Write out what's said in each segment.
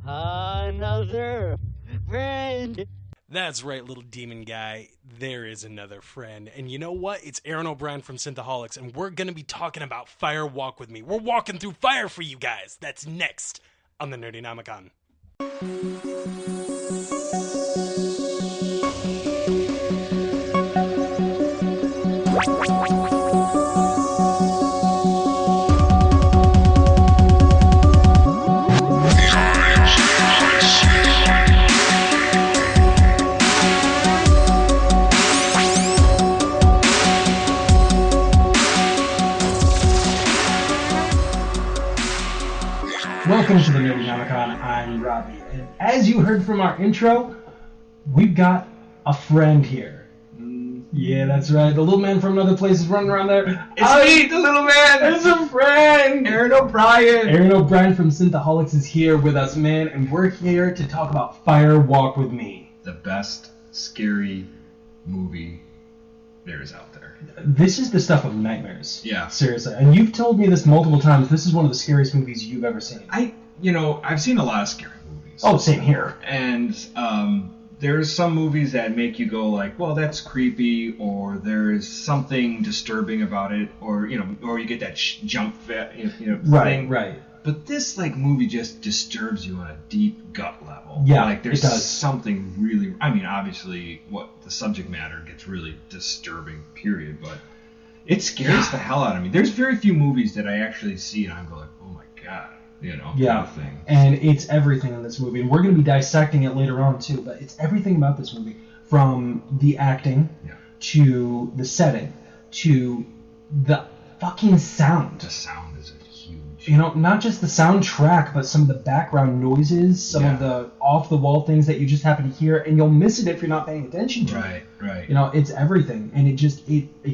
Another friend. That's right, little demon guy. There is another friend. And you know what? It's Aaron O'Brien from Synthaholics, and we're going to be talking about Fire Walk With Me. We're walking through fire for you guys. That's next on the Nerdynomicon. Welcome to the Nerdynomicon. I'm Robbie, and as you heard from our intro, we've got a friend here. Yeah, that's right. The little man from another place is running around there. It's me, the little man. It's a friend. Aaron O'Brien. Aaron O'Brien from Synthaholics is here with us, man, and we're here to talk about Fire Walk With Me. The best scary movie there is out there. This is the stuff of nightmares. Yeah. Seriously. And you've told me this multiple times. This is one of the scariest movies you've ever seen. I've seen a lot of scary movies. Oh, same here. And there's some movies that make you go like, well, that's creepy, or there's something disturbing about it, or you get that jump thing. Right. But this movie just disturbs you on a deep gut level. Yeah, there's it does. something really. I mean, obviously, what the subject matter gets really disturbing. Period. But it scares the hell out of me. There's very few movies that I actually see and I go like, oh my god, kind of thing. And it's everything in this movie, and we're going to be dissecting it later on too. But it's everything about this movie, from the acting to the setting to the fucking sound. The sound is a huge. Not just the soundtrack, but some of the background noises, some of the off-the-wall things that you just happen to hear, and you'll miss it if you're not paying attention to it. Right. It's everything, and it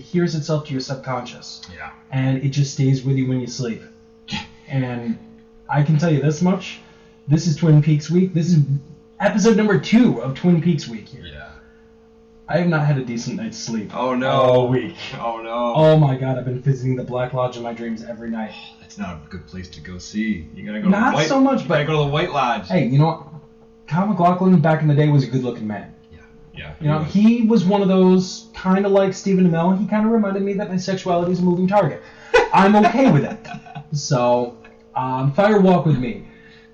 hears itself to your subconscious. Yeah. And it just stays with you when you sleep. And I can tell you this much: this is Twin Peaks week. This is episode number 2 of Twin Peaks week here. Yeah. I have not had a decent night's sleep. Oh no. All week. Oh no. Oh my god, I've been visiting the Black Lodge in my dreams every night. That's not a good place to go see. You gotta go. Not so much, but but you gotta go to the White Lodge. Hey, you know what? Kyle MacLachlan back in the day was a good-looking man. Yeah. He was one of those kind of like Stephen Amell. He kind of reminded me that my sexuality is a moving target. I'm okay with it. So, Fire Walk With Me.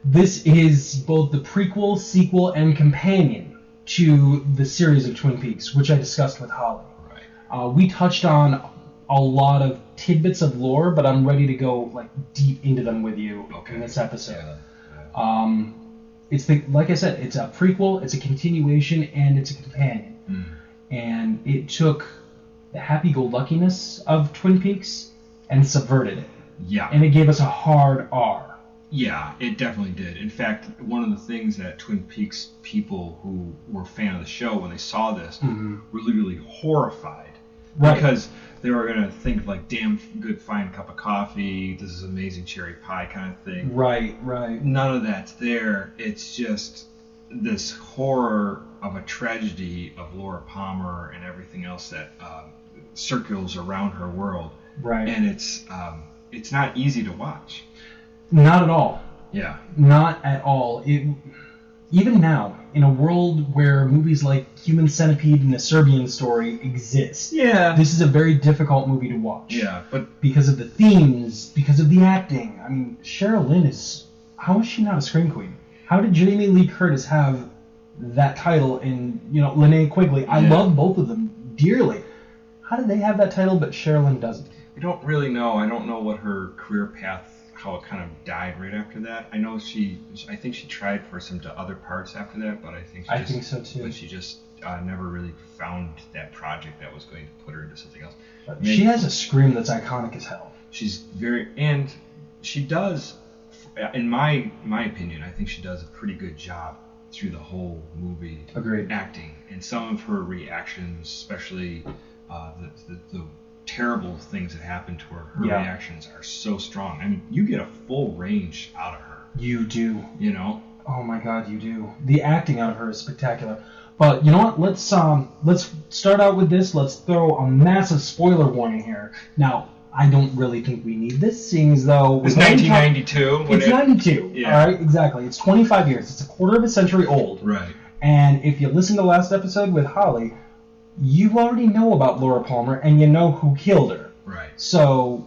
This is both the prequel, sequel, and companion to the series of Twin Peaks, which I discussed with Holly. Right. We touched on a lot of tidbits of lore, but I'm ready to go deep into them with you in this episode. Yeah. It's like I said, it's a prequel, it's a continuation, and it's a companion. And it took the happy-go-luckiness of Twin Peaks and subverted it. Yeah. And it gave us a hard R. Yeah, it definitely did. In fact, one of the things that Twin Peaks people who were a fan of the show, when they saw this, were literally horrified. Right. Because they were going to think damn good fine cup of coffee, this is amazing cherry pie kind of thing. Right. None of that's there. It's just this horror of a tragedy of Laura Palmer and everything else that circles around her world. Right. And it's not easy to watch. Not at all. Yeah. Not at all. Even now, in a world where movies like Human Centipede and The Serbian Story exist, this is a very difficult movie to watch. Yeah, but because of the themes, because of the acting. I mean, Cheryl Lynn how is she not a Scream Queen? How did Jamie Lee Curtis have that title in, Linnea Quigley? I love both of them dearly. How did they have that title, but Cheryl Lynn doesn't? I don't really know. I don't know what her career path, how it kind of died right after that. I know I think she tried for some other parts after that, but I think so too. But she just never really found that project that was going to put her into something else. She has a scream that's iconic as hell. And she does, in my opinion, I think she does a pretty good job through the whole movie. Agreed. Acting, and some of her reactions, especially the terrible things that happen to her reactions are so strong. I mean, you get a full range out of her. You do. You know? Oh my god, you do. The acting out of her is spectacular. But you know what? Let's start out with this. Let's throw a massive spoiler warning here. Now, I don't really think we need this, seeing as though it's 1992. It's 92. Yeah. All right, exactly. It's 25 years. It's a quarter of a century old. Right. And if you listen to last episode with Holly, you already know about Laura Palmer and you know who killed her. Right. So,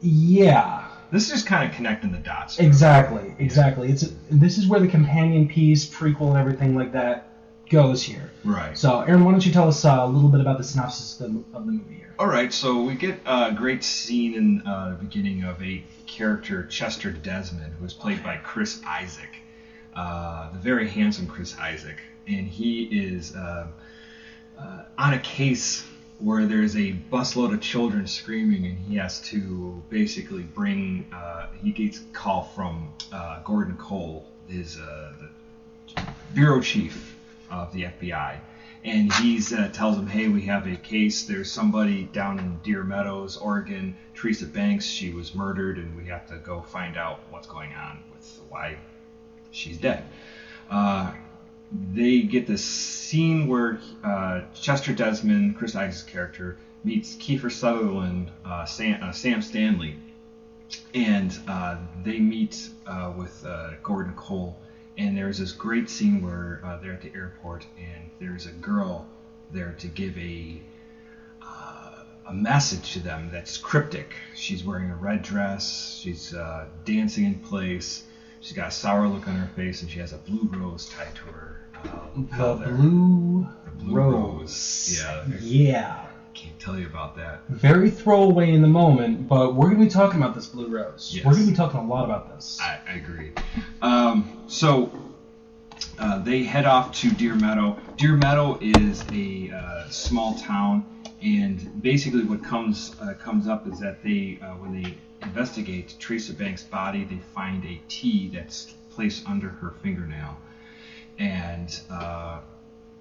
yeah. This is just kind of connecting the dots. Exactly. This is where the companion piece, prequel, and everything like that goes here. Right. So, Aaron, why don't you tell us a little bit about the synopsis of the movie here? All right. So we get a great scene in the beginning of a character, Chester Desmond, who is played by Chris Isaac, the very handsome Chris Isaac, and he is on a case where there's a busload of children screaming, and he has to basically bring. He gets a call from Gordon Cole, his the bureau chief of the FBI, and he tells him, "Hey, we have a case. There's somebody down in Deer Meadows, Oregon, Teresa Banks. She was murdered, and we have to go find out what's going on with why she's dead." They get this scene where Chester Desmond, Chris Isaac's character, meets Kiefer Sutherland, Sam Stanley, and they meet with Gordon Cole. And there's this great scene where they're at the airport, and there's a girl there to give a message to them that's cryptic. She's wearing a red dress. She's dancing in place. She's got a sour look on her face, and she has a blue rose tied to her lapel there. Blue rose. Yeah. Can't tell you about that. Very throwaway in the moment, but we're going to be talking about this blue rose. Yes. We're going to be talking a lot about this. I agree. So they head off to Deer Meadow. Deer Meadow is a small town, and basically what comes up is that they when they investigate Teresa Banks' body, they find a T that's placed under her fingernail, and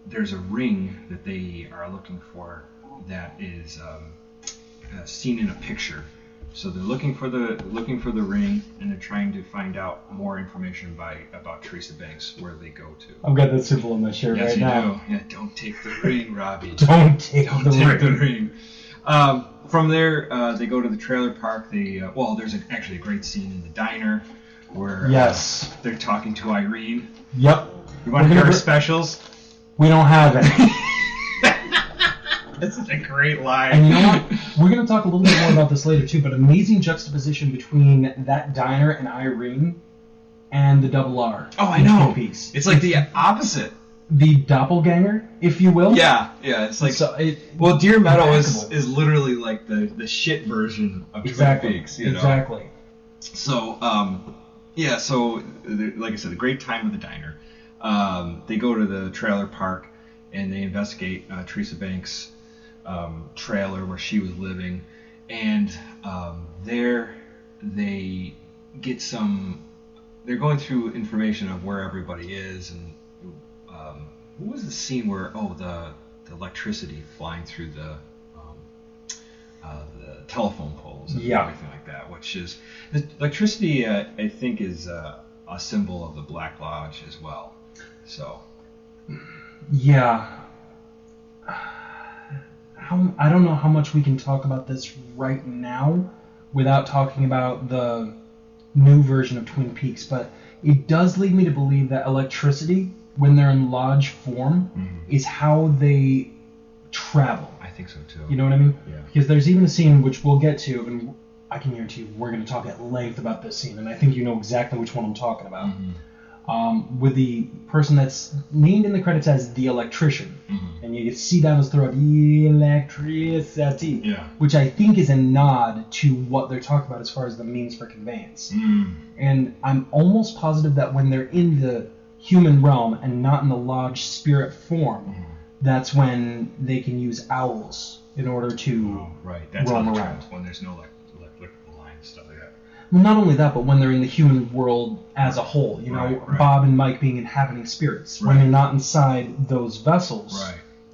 there's a ring that they are looking for that is seen in a picture. So they're looking for the ring, and they're trying to find out more information about Teresa Banks, where they go to. I've got that symbol on my shirt right now. Yes, you do. Yeah, don't take the ring, Robbie. Don't take the ring. From there, they go to the trailer park. There's actually a great scene in the diner where they're talking to Irene. Yep. You want to hear her specials? We don't have it. This is a great line. And you know what? We're going to talk a little bit more about this later, too, but amazing juxtaposition between that diner and Irene and the double R. Oh, I know. Piece. It's like the opposite. The doppelganger, if you will. Yeah. It's like... Deer Meadow is literally like the shit version of Twin Peaks. Exactly. So, like I said, a great time at the diner. They go to the trailer park, and they investigate Teresa Banks' trailer where she was living, and there they get they're going through information of where everybody is, and what was the scene where the electricity flying through the telephone poles and everything like that, which is the electricity I think is a symbol of the Black Lodge as well. So I don't know how much we can talk about this right now without talking about the new version of Twin Peaks, but it does lead me to believe that electricity, when they're in lodge form, is how they travel. I think so too. You know what I mean? Yeah. Because there's even a scene which we'll get to, and I can guarantee you we're going to talk at length about this scene, and I think you know exactly which one I'm talking about. With the person that's named in the credits as the electrician, and you can see down his throat, electricity, which I think is a nod to what they're talking about as far as the means for conveyance. And I'm almost positive that when they're in the human realm and not in the lodge spirit form, that's when they can use owls in order to roam around. When there's no electrical lines and stuff like that. Well, not only that, but when they're in the human world as a whole, Bob and Mike being inhabiting spirits. When they're not inside those vessels,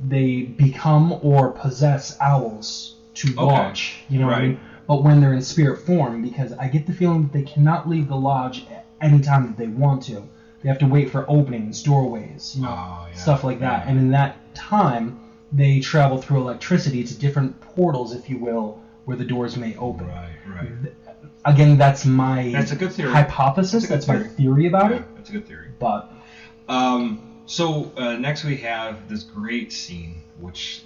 they become or possess owls to watch. You know what I mean? But when they're in spirit form, because I get the feeling that they cannot leave the lodge at any time that they want to, They have to wait for openings, doorways, stuff like that. And in that time, they travel through electricity to different portals, if you will, where the doors may open. Right. Again, that's my a good theory. hypothesis. That's my theory about it. That's a good theory. But so next we have this great scene, which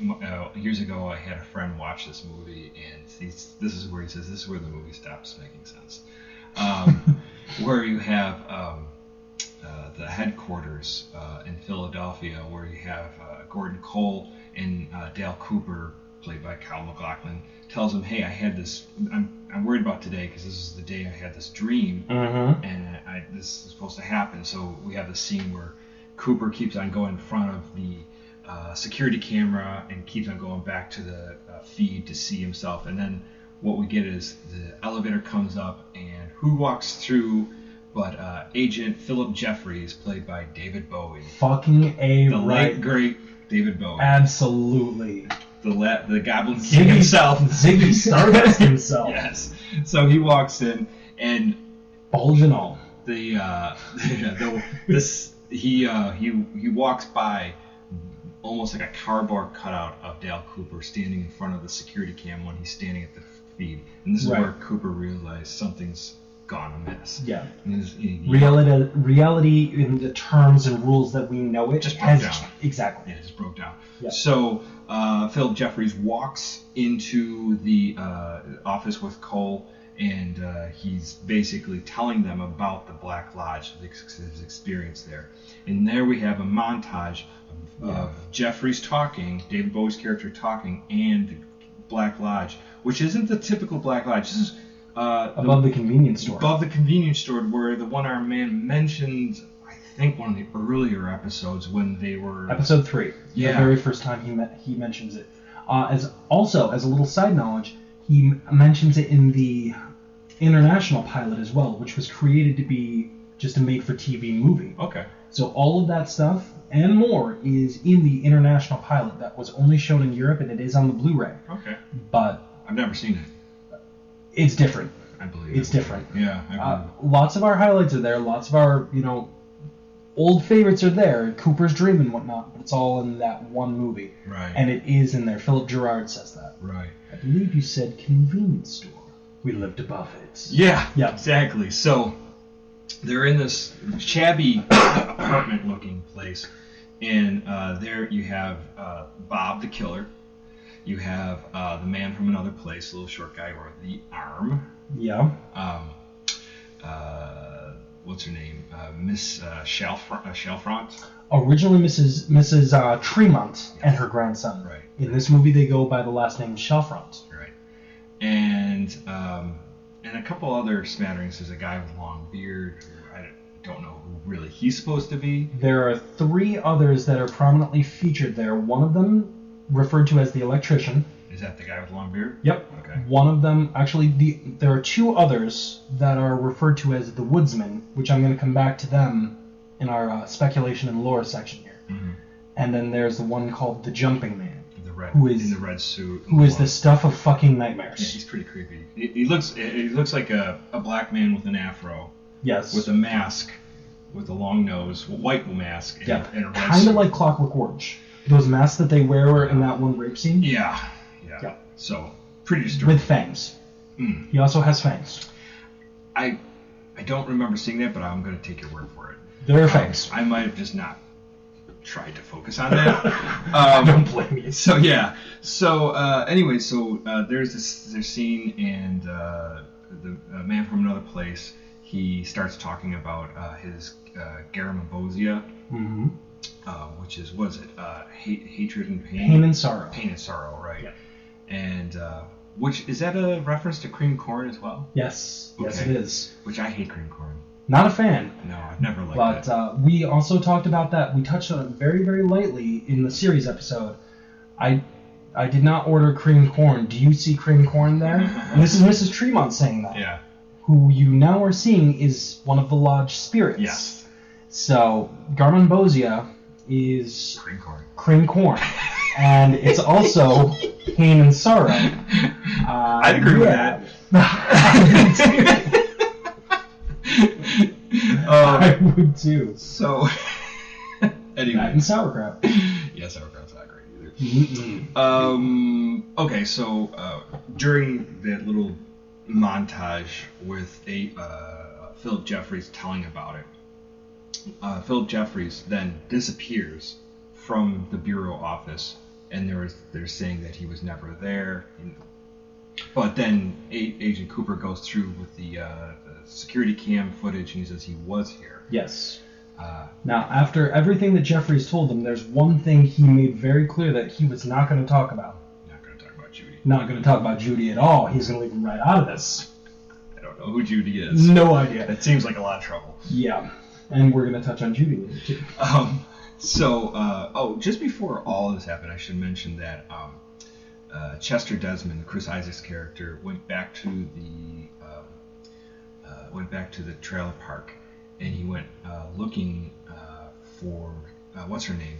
years ago I had a friend watch this movie, and this is where he says this is where the movie stops making sense. Where you have the headquarters in Philadelphia, where you have Gordon Cole and Dale Cooper, played by Kyle MacLachlan, tells him, "Hey, I had this. I'm worried about today because this is the day I had this dream, and this is supposed to happen." So we have the scene where Cooper keeps on going in front of the security camera and keeps on going back to the feed to see himself, and then what we get is the elevator comes up, and who walks through but Agent Philip Jeffries, played by David Bowie. Fucking A, the right. late, great David Bowie. Absolutely. The Goblin King himself. Ziggy Stardust himself. Yes. So he walks in, and bulge and all. He walks by almost like a cardboard cutout of Dale Cooper standing in front of the security cam when he's standing at the feed. And this is where Cooper realized something's gone amiss. Yeah. Reality in the terms and rules that we know it just broke down. Exactly. It just broke down. Yeah. So Philip Jeffries walks into the office with Cole, and he's basically telling them about the Black Lodge, his experience there. And there we have a montage of Jeffries talking, David Bowie's character talking, and the Black Lodge, which isn't the typical Black Lodge. This is above the convenience store. Above the convenience store, where the one-armed man mentioned, I think, one of the earlier episodes when they were... Episode 3. Yeah. The very first time he mentions it. As a little side knowledge, he mentions it in the international pilot as well, which was created to be just a made-for-TV movie. Okay. So all of that stuff and more is in the international pilot that was only shown in Europe, and it is on the Blu-ray. Okay. But I've never seen it. It's different. I believe it's different. Yeah. Lots of our highlights are there. Lots of our, old favorites are there. Cooper's Dream and whatnot. But it's all in that one movie. Right. And it is in there. Philip Gerard says that. Right. I believe you said convenience store. We lived above it. Yeah. Exactly. So they're in this shabby apartment-looking place, and there you have Bob the killer. You have the man from another place, a little short guy, or the Arm. Yeah. What's her name? Miss Chalfont. Originally Mrs. Tremont and her grandson. Right. In this movie, they go by the last name Chalfont. Right. And a couple other smatterings. There's a guy with a long beard who I don't know who really he's supposed to be. There are 3 others that are prominently featured there. One of them referred to as the electrician. Is that the guy with the long beard? Yep. Okay. One of them, actually, there are 2 others that are referred to as the woodsman, which I'm going to come back to them in our speculation and lore section here. Mm-hmm. And then there's the one called the jumping man. In the red suit. Who is the stuff of fucking nightmares. Yeah, he's pretty creepy. He looks like a black man with an afro. Yes. With a mask, with a long nose, white mask, and a red kind suit. of like Clockwork Orange. Those masks that they wear in that one rape scene. Yeah. So pretty disturbing. With fangs. Mm. He also has fangs. I don't remember seeing that, but I'm going to take your word for it. There are fangs. I might have just not tried to focus on that. I don't blame you. So yeah. So anyway, there's this scene, and the man from another place, he starts talking about his Garambosia, which is, what is it? Hatred and pain. Pain and sorrow. Pain and sorrow, right? Yeah. And which is that a reference to cream corn as well? Yes. Okay. Yes, it is. Which I hate cream corn. Not a fan. No, I've never liked it. But we also talked about that. We touched on it very, very lightly in the series episode. I did not order cream corn. Do you see cream corn there? And this is Mrs. Tremont saying that. Yeah. Who you now are seeing is one of the lodge spirits. Yes. So Garmonbosia is cream corn. And it's also pain and sorrow. I'd agree with that. would too. So, anyway. That and sauerkraut. Yeah, sauerkraut's not great either. Mm-mm. Okay, so during that little montage with Philip Jeffries telling about it, Philip Jeffries then disappears from the bureau office, and they're saying that he was never there. But then Agent Cooper goes through with the security cam footage, and he says he was here. Yes. Now, after everything that Jeffries told him, there's one thing he made very clear that he was not going to talk about. Not going to talk about Judy. Not going to talk about Judy at all. He's going to leave him right out of this. I don't know who Judy is. No idea. That seems like a lot of trouble. Yeah. And we're going to touch on Judy later, too. Just before all of this happened, I should mention that Chester Desmond, Chris Isaac's character, went back to the trailer park, and he went looking for what's her name,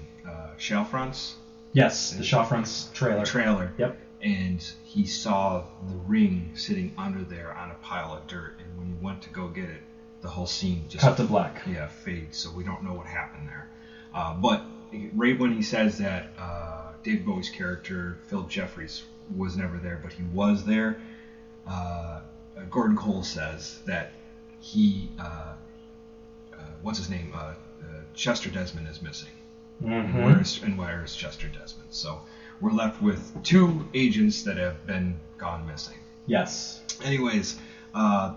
Shalfront's. Yes, the Shalfront's trailer. Yep. And he saw the ring sitting under there on a pile of dirt, and when he went to go get it, the whole scene just cut to black. Yeah, fades. So we don't know what happened there. But right when he says that David Bowie's character, Philip Jeffries, was never there, but he was there, Gordon Cole says that he, what's his name, Chester Desmond is missing. Mm-hmm. Where is Chester Desmond? So we're left with 2 agents that have been gone missing. Yes. Anyways,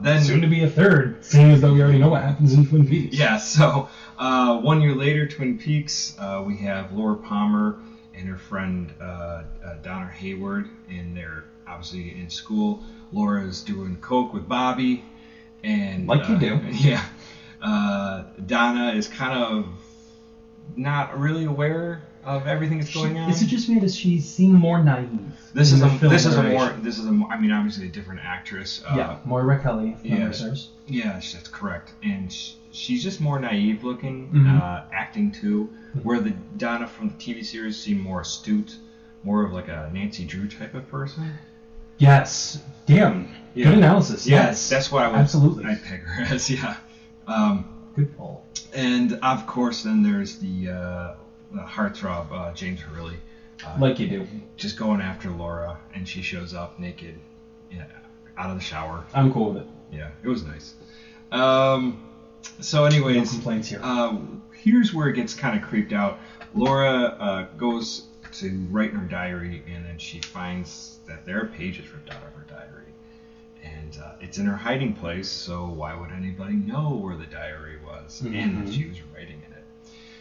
then soon to be a third, seeing as though we already know what happens in Twin Peaks. Yeah. So 1 year later, Twin Peaks, we have Laura Palmer and her friend Donna Hayward, and they're obviously in school. Laura's doing coke with Bobby, and like you do. Yeah. Donna is kind of not really aware of everything that's going on. Is it just me that she seemed more naive? This is obviously a different actress. Moira Kelly, if memory serves. Yeah, that's correct. And she's just more naive looking, acting too. Where the Donna from the TV series seemed more astute, more of like a Nancy Drew type of person. Yes. Damn. Yeah. Good analysis. Yes. That's what I would absolutely. I'd peg her as. Yeah. Good pull. And of course, then there's the heartthrob James Hurley. Like you do. Just going after Laura, and she shows up naked, out of the shower. I'm cool with it. Yeah, it was nice. So anyways, no complaints here. Here's where it gets kind of creeped out. Laura goes to write in her diary, and then she finds that there are pages ripped out of her diary. And it's in her hiding place, so why would anybody know where the diary was and that she was writing in it?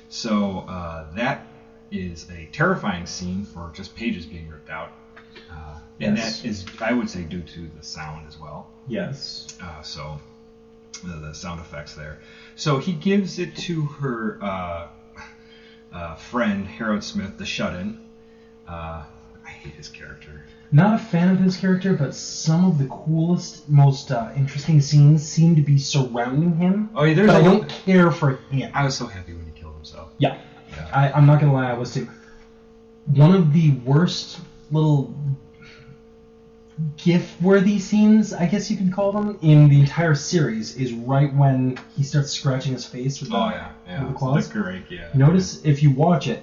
So that is a terrifying scene for just pages being ripped out. And that is, I would say, due to the sound as well. Yes. So the sound effects there. So he gives it to her friend, Harold Smith, the shut-in. I hate his character. Not a fan of his character, but some of the coolest, most interesting scenes seem to be surrounding him. Oh, yeah, but I don't care for him. I was so happy when he killed himself. Yeah. I'm not going to lie, I was too. One of the worst little GIF-worthy scenes, I guess you could call them, in the entire series is right when he starts scratching his face with the claws. That's great, yeah. Notice, if you watch it,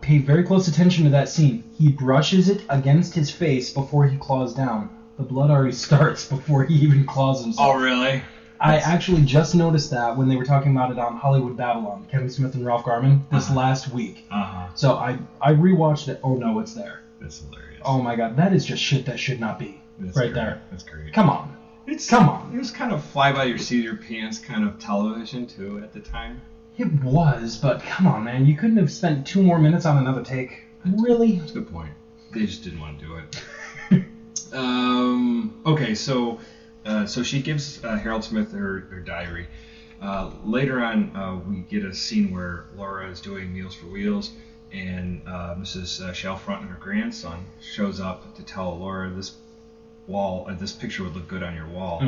pay very close attention to that scene. He brushes it against his face before he claws down. The blood already starts before he even claws himself. Oh, really? I actually just noticed that when they were talking about it on Hollywood Babylon, Kevin Smith and Ralph Garman, this last week. So I rewatched it. Oh, no, it's there. That's hilarious. Oh, my God. That is just shit that should not be. That's right great. there. That's great. Come on. Come on. It was kind of fly by your seat of your pants kind of television, too, at the time. It was, but come on, man. You couldn't have spent 2 more minutes on another take. Really? That's a good point. They just didn't want to do it. Okay, so she gives Harold Smith her diary. Later on, we get a scene where Laura is doing Meals for Wheels, and Mrs. Shalfront and her grandson shows up to tell Laura this picture would look good on your wall.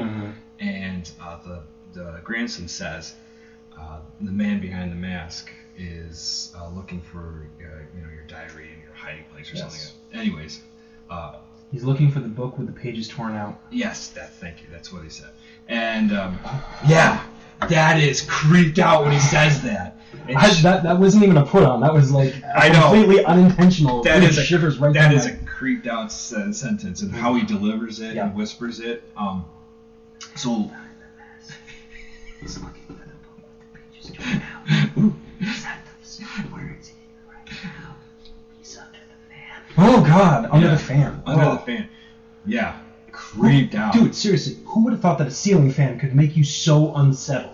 And the grandson says, the man behind the mask is looking for your diary in your hiding place or something. Anyways, he's looking for the book with the pages torn out. Yes, thank you. That's what he said. And Dad is creeped out when he says that. And that wasn't even a put on. That was like I know. completely unintentional. That is shivers right that down is my- a creeped out sentence, and how he delivers it Yeah. and whispers it. So. He's looking for the book with the pages torn out. Ooh. He's under the fan. Where is he right now? He's under the fan. Oh God, under Yeah. the fan. Under Oh. the fan. Yeah. Creeped out. Dude, seriously, who would have thought that a ceiling fan could make you so unsettled?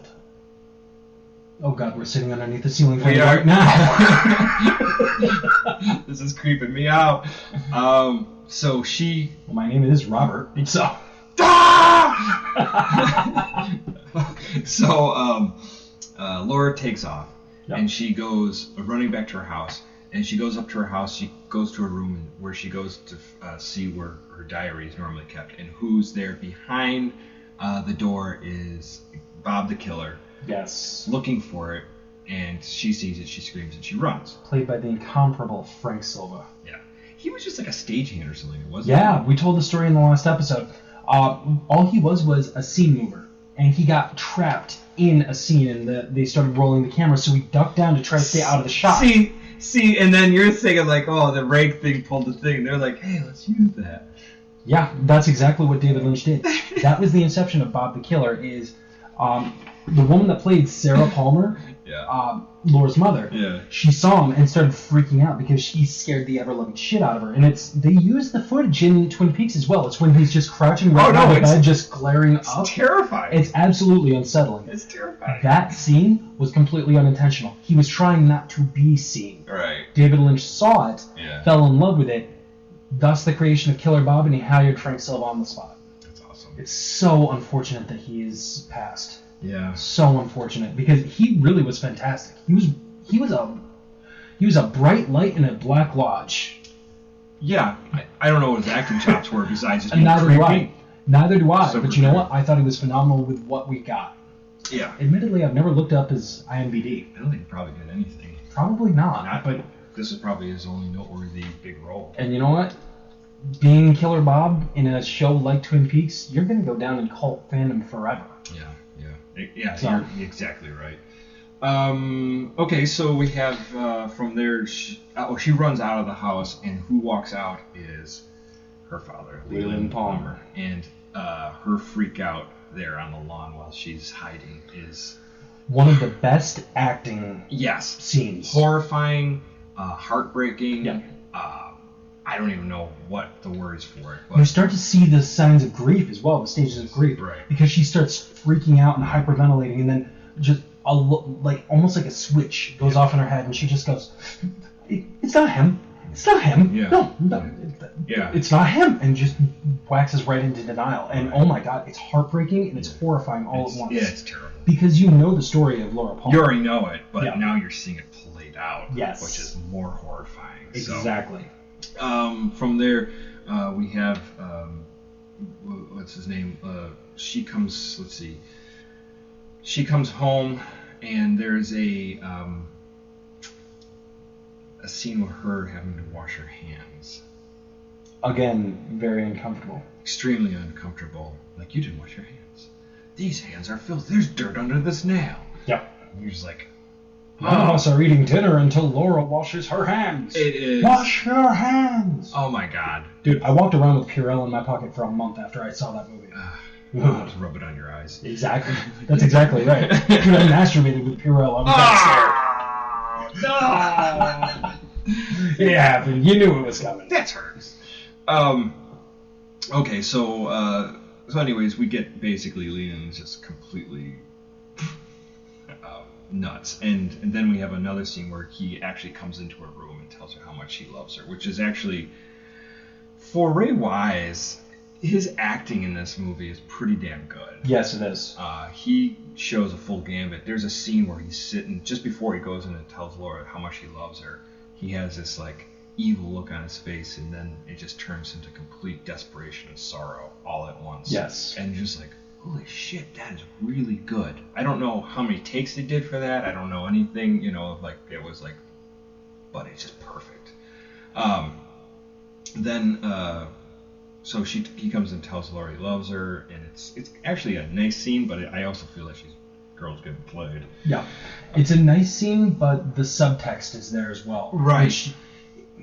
Oh God, we're sitting underneath the ceiling fan We are. right now. This is creeping me out. So she. Well, my name is Robert. So. So Laura takes off, Yep. and she goes running back to her house. And she goes up to her house. She goes to her room where she goes to see where her diary is normally kept. And who's there behind the door is Bob the Killer, Yes. looking for it. And she sees it. She screams and she runs. Played by the incomparable Frank Silva. Yeah, he was just like a stagehand or something, wasn't Yeah, we told the story in the last episode. All he was a scene mover, and he got trapped in a scene, and they started rolling the camera, so he ducked down to try to stay out of the shot. See, and then you're thinking like, oh, the rake thing pulled the thing. They're like, hey, let's use that. Yeah, that's exactly what David Lynch did. That was the inception of Bob the Killer. Is the woman that played Sarah Palmer, Yeah. Laura's mother. Yeah. She saw him and started freaking out because he scared the ever-loving shit out of her. And they use the footage in Twin Peaks as well. It's when he's just crouching right on the bed, just glaring It's up. terrifying. It's absolutely unsettling. It's terrifying. That scene was completely unintentional. He was trying not to be seen. Right. David Lynch saw it, Yeah. fell in love with it, thus the creation of Killer Bob, and he hired Frank Silva on the spot. That's awesome. It's so unfortunate that he is passed. Yeah. So unfortunate, because he really was fantastic. He was a bright light in a black lodge. Yeah. I don't know what his acting chops were besides just And being neither creepy. do I. Neither do I. Super But you know creepy. what? I thought he was phenomenal with what we got. Yeah. Admittedly, I've never looked up his IMDb. I don't think he probably did anything. Probably not. Not, But this is probably his only noteworthy big role. and you know what? Being Killer Bob in a show like Twin Peaks, you're gonna go down in cult fandom forever. Yeah, So- you're exactly right. Okay, so we have from there. She runs out of the house, and who walks out is her father, Leland Palmer. and her freak out there on the lawn while she's hiding is One of the best acting yes, scenes. horrifying, heartbreaking. Yeah. I don't even know what the words for it, You but start to see the signs of grief as well, the stages of grief. Right. Because she starts freaking out and hyperventilating, and then just almost like a switch goes off in her head, and she just goes, "It's not him. It's not him. Yeah. No, Yeah. it's not him," and just waxes right into denial. And oh my God, it's heartbreaking and it's horrifying all at once. Yeah, it's terrible. Because you know the story of Laura Palmer. You already know it, but Yeah. now you're seeing it played out, Yes. which is more horrifying. Exactly. So, from there, we have what's his name? She comes. Let's see. She comes home, and there's a scene with her having to wash her hands. Again, very uncomfortable. Extremely uncomfortable. Like, you didn't wash your hands. These hands are filthy. There's dirt under this nail. Yep. And you're just like, None of us are eating dinner until Laura washes her hands. it is. Wash your hands. Oh my God. Dude, I walked around with Purell in my pocket for a month after I saw that movie. Just rub it on your eyes. Exactly. That's exactly right. Dude, I masturbated with Purell. I was that scared. It happened. You knew it was coming. That hurts. Okay, so anyways, we get basically Leon's just completely nuts, and then we have another scene where he actually comes into her room and tells her how much he loves her, which is actually, for Ray Wise, his acting in this movie is pretty damn good. Yes, it is. He shows a full gambit. There's a scene where he's sitting just before he goes in and tells Laura how much he loves her. He has this like evil look on his face, and then it just turns into complete desperation and sorrow all at once. Yes. And you're just like, holy shit, that is really good. I don't know how many takes they did for that. I don't know anything, like it was like, but it's just perfect. So he comes and tells Laura he loves her, and it's actually a nice scene, but I also feel like she's girl's getting played. Yeah. It's a nice scene, but the subtext is there as well. Right. Which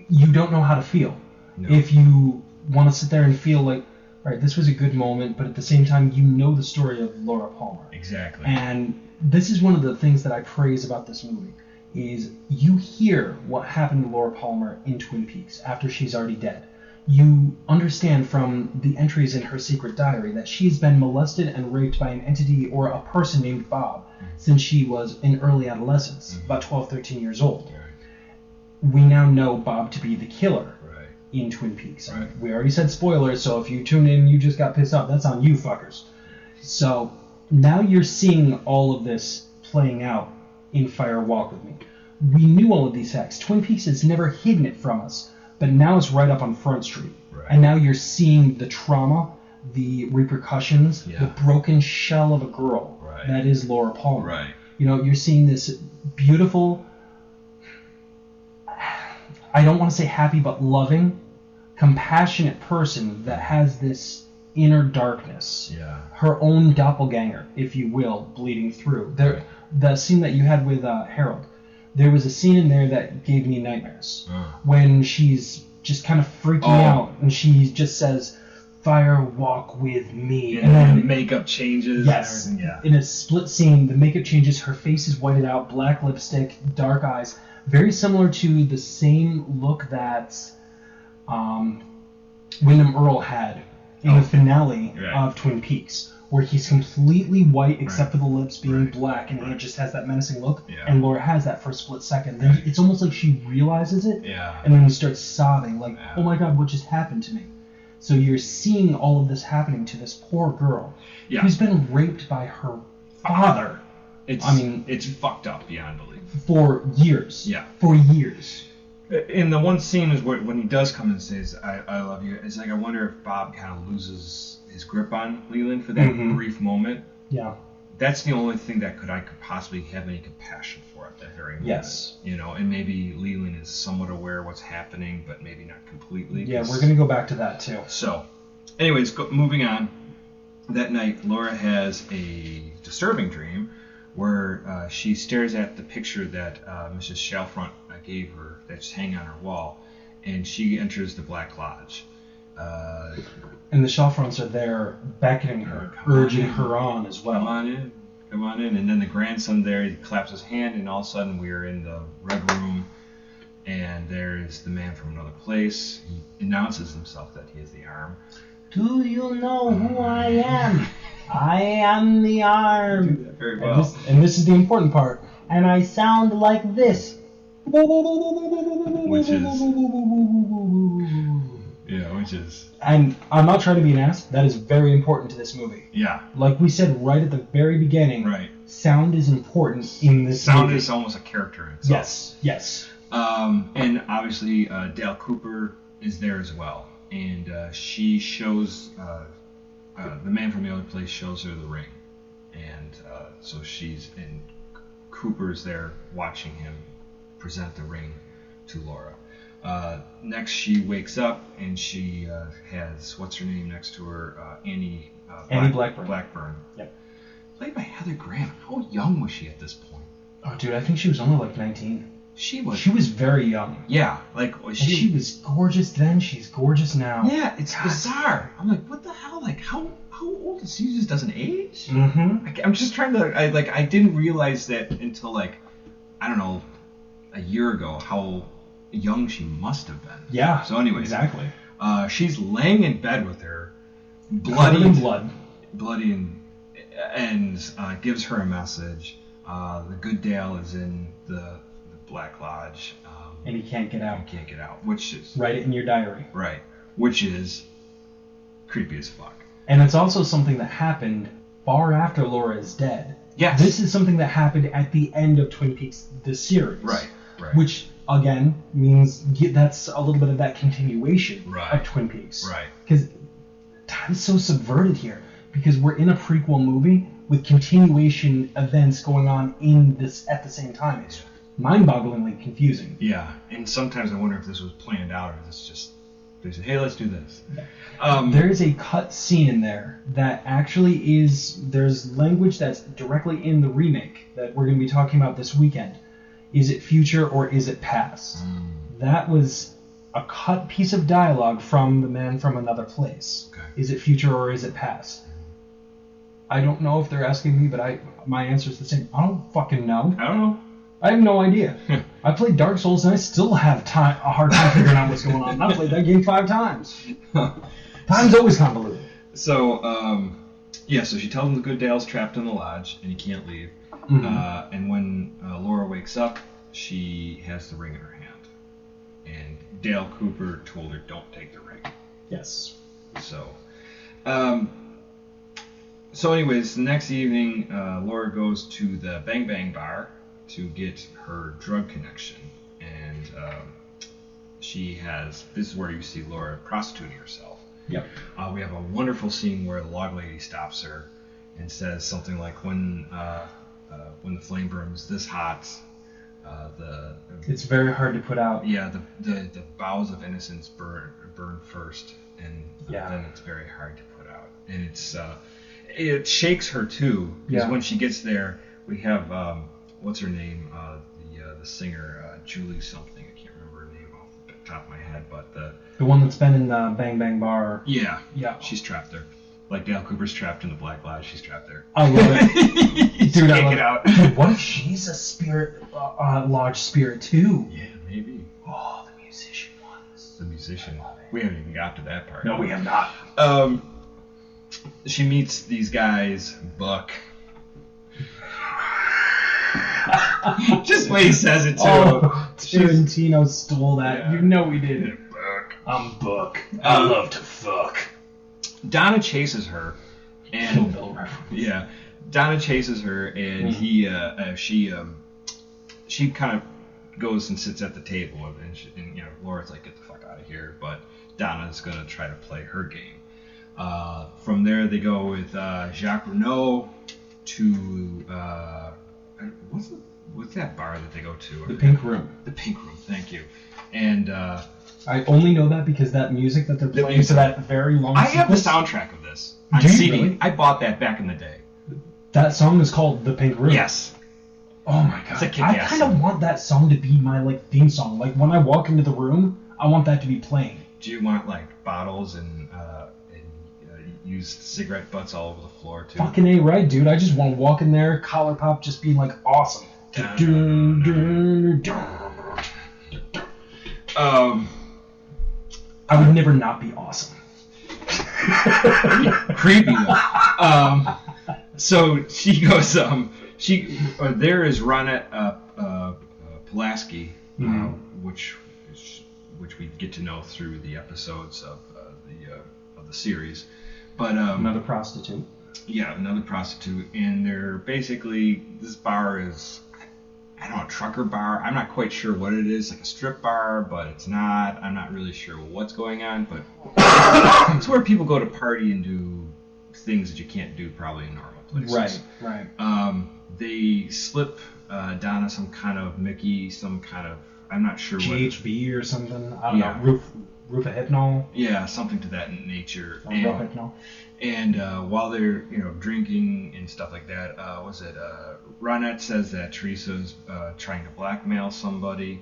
you don't know how to feel. No. If you want to sit there and feel like, all right, this was a good moment, but at the same time, you know the story of Laura Palmer. Exactly. And this is one of the things that I praise about this movie, is you hear what happened to Laura Palmer in Twin Peaks after she's already dead. You understand from the entries in her secret diary that she's been molested and raped by an entity or a person named Bob since she was in early adolescence, about 12, 13 years old. Right. We now know Bob to be the killer Right. in Twin Peaks. Right. We already said spoilers, so if you tune in and you just got pissed off, that's on you fuckers. So now you're seeing all of this playing out in Fire Walk With Me. We knew all of these facts. Twin Peaks has never hidden it from us, but now it's right up on Front Street. Right. And now you're seeing the trauma, the repercussions, Yeah. the broken shell of a girl Right. that is Laura Palmer. Right. You know, you're seeing this beautiful, I don't want to say happy, but loving, compassionate person that has this inner darkness. Yeah. Her own doppelganger, if you will, bleeding through. There, the scene that you had with Harold, there was a scene in there that gave me nightmares. When she's just kind of freaking out, and she just says, "Fire walk with me." Yeah, and then the makeup changes yes, and everything, yeah. in a split scene, the makeup changes, her face is whited out, black lipstick, dark eyes, very similar to the same look that Wyndham Earl had in the finale of Twin Peaks, where he's completely white except for the lips being black, and he just has that menacing look, and Laura has that for a split second. Then it's almost like she realizes it, and then starts sobbing, like, oh my god, what just happened to me? So you're seeing all of this happening to this poor girl who's been raped by her father. It's fucked up beyond belief. For years. Yeah. For years. In the one scene is when he does come and says, I love you, it's like I wonder if Bob kind of loses his grip on Leland for that brief moment. Yeah. That's the only thing that I could possibly have any compassion for at that very moment. Yes. You know, and maybe Leland is somewhat aware of what's happening, but maybe not completely. Yeah, we're going to go back to that too. So, anyways, moving on. That night, Laura has a disturbing dream where she stares at the picture that Mrs. Shalfront gave her that's hanging on her wall, and she enters the Black Lodge. And the Shalfronts are there beckoning her, urging her on as well. Come on in. And then the grandson there, he claps his hand, and all of a sudden we're in the Red Room, and there's the man from another place. He announces himself that he is the Arm. Do you know who I am? I am the Arm. You do that very well. And this is the important part. And I sound like this. Which is... And I'm not trying to be an ass. That is very important to this movie. Yeah. Like we said right at the very beginning, sound is important in this movie. Sound is almost a character in itself. Yes. And obviously Dale Cooper is there as well. And she shows... the man from the other place shows her the ring. And so she's... And Cooper's there watching him present the ring to Laura. Next, she wakes up and she has, what's her name next to her? Annie Blackburn. Yep. Played by Heather Graham. How young was she at this point? Oh, dude, I think she was only like 19. She was very young. Yeah, like she was gorgeous then. She's gorgeous now. Yeah, it's bizarre. I'm like, what the hell? Like, how old is she? She just doesn't age. Mm-hmm. I'm just trying to. I didn't realize that until like, I don't know, a year ago how young she must have been. Yeah. So anyways, exactly. She's laying in bed with her, bloody and gives her a message. The good Dale is in the Black Lodge. And he can't get out. Which is... Write it in your diary. Right. Which is creepy as fuck. And it's also something that happened far after Laura is dead. Yes. This is something that happened at the end of Twin Peaks, the series. Right. Which, again, means that's a little bit of that continuation of Twin Peaks. Right. Because time's so subverted here. Because we're in a prequel movie with continuation events going on in this at the same time. It's mind-bogglingly confusing. Yeah, and sometimes I wonder if this was planned out or if it's just They said, hey, let's do this. There is a cut scene in there that actually is, there's language that's directly in the remake that we're going to be talking about this weekend. Is it future or is it past? That was a cut piece of dialogue from The Man from Another Place. Okay. Is it future or is it past? I don't know if they're asking me, but my answer is the same. I don't fucking know. I don't know. I have no idea. I played Dark Souls and I still have a hard time figuring out what's going on. I played that game 5 times. Time's always convoluted. So, so she tells him the good Dale's trapped in the lodge and he can't leave. And when Laura wakes up, she has the ring in her hand. And Dale Cooper told her, don't take the ring. Yes. So anyways, the next evening, Laura goes to the Bang Bang bar to get her drug connection. And this is where you see Laura prostituting herself. Yep. We have a wonderful scene where the log lady stops her and says something like, when the flame burns this hot, it's very hard to put out. Yeah, the bowels of innocence burn first, and then it's very hard to put out. And it shakes her too, because when she gets there, we have what's her name, the singer Julie something. I can't remember her name off the top of my head, but the one that's been in the Bang Bang bar. Yeah, she's trapped there. Like Dale Cooper's trapped in the Black Lodge, she's trapped there. I love it. Dude, I love it out. Dude, what if she's a spirit, lodge spirit too? Yeah, maybe. Oh, the musician ones. The musician. We haven't even got to that part. No, we have not. She meets these guys, Buck. Just the way he says it too. Oh, Tarantino stole that. Yeah. You know he did. Buck. I'm Buck. I love to fuck. Donna chases her, and Kill Bill reference. Yeah, Donna chases her, and she kind of goes and sits at the table, and Laura's like, get the fuck out of here, but Donna's gonna try to play her game. From there, they go with Jacques Renault to what's that bar that they go to? The Pink Room. The Pink Room. Thank you. And I only know that because that music that they're playing for that very long I have the soundtrack of this on CD. Really? I bought that back in the day. That song is called The Pink Room? Yes. Oh my god. I kind of want that song to be my theme song. Like when I walk into the room, I want that to be playing. Do you want bottles and used cigarette butts all over the floor too? Fucking A right, dude. I just want to walk in there, collar pop, just being awesome. I would never not be awesome. Creepy though. So she goes. There is Ronette Pulaski, which we get to know through the episodes of the series. But another prostitute. Yeah, another prostitute, and they're basically, this bar is, I don't know, a trucker bar. I'm not quite sure what it is, like a strip bar, but it's not. I'm not really sure what's going on, but it's where people go to party and do things that you can't do probably in normal places. Right. They slip Donna some kind of Mickey, some kind of, I'm not sure GHB or something. I don't know. Rufahipnol. Yeah, something to that nature. Rufahipnol. And while they're drinking and stuff like that, Ronette says that Teresa's trying to blackmail somebody.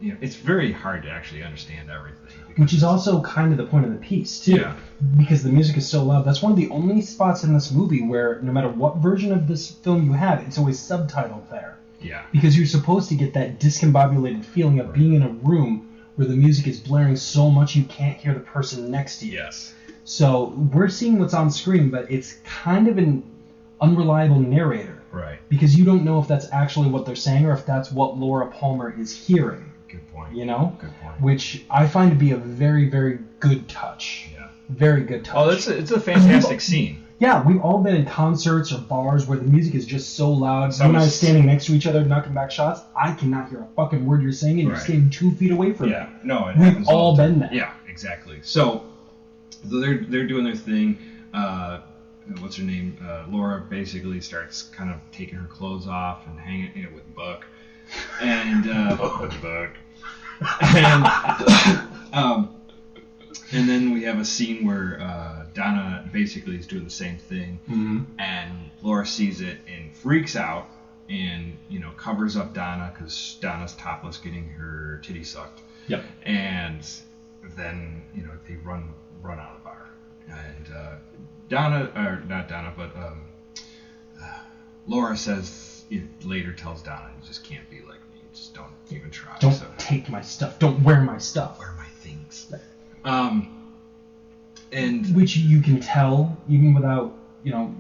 It's very hard to actually understand everything. Which is also kind of the point of the piece too. Yeah. Because the music is so loud. That's one of the only spots in this movie where no matter what version of this film you have, it's always subtitled there. Yeah. Because you're supposed to get that discombobulated feeling of being in a room where the music is blaring so much you can't hear the person next to you. Yes. So we're seeing what's on screen, but it's kind of an unreliable narrator. Right. Because you don't know if that's actually what they're saying or if that's what Laura Palmer is hearing. Good point. You know? Good point. Which I find to be a very, very good touch. Yeah. Very good touch. Oh, it's a fantastic scene. Yeah, we've all been in concerts or bars where the music is just so loud. You and I standing next to each other, knocking back shots. I cannot hear a fucking word you're saying, and you're standing 2 feet away from me. Yeah, no, we've all been there. Yeah, exactly. So they're doing their thing. What's her name? Laura basically starts kind of taking her clothes off and hanging with Buck, and Buck. And And then we have a scene where Donna basically is doing the same thing, and Laura sees it and freaks out, and covers up Donna because Donna's topless, getting her titty sucked. Yep. And then they run out of the bar, and Laura says later tells Donna, "You just can't be like me. Just don't even try. Don't take my stuff. Don't wear my stuff. Wear my things." And which you can tell even without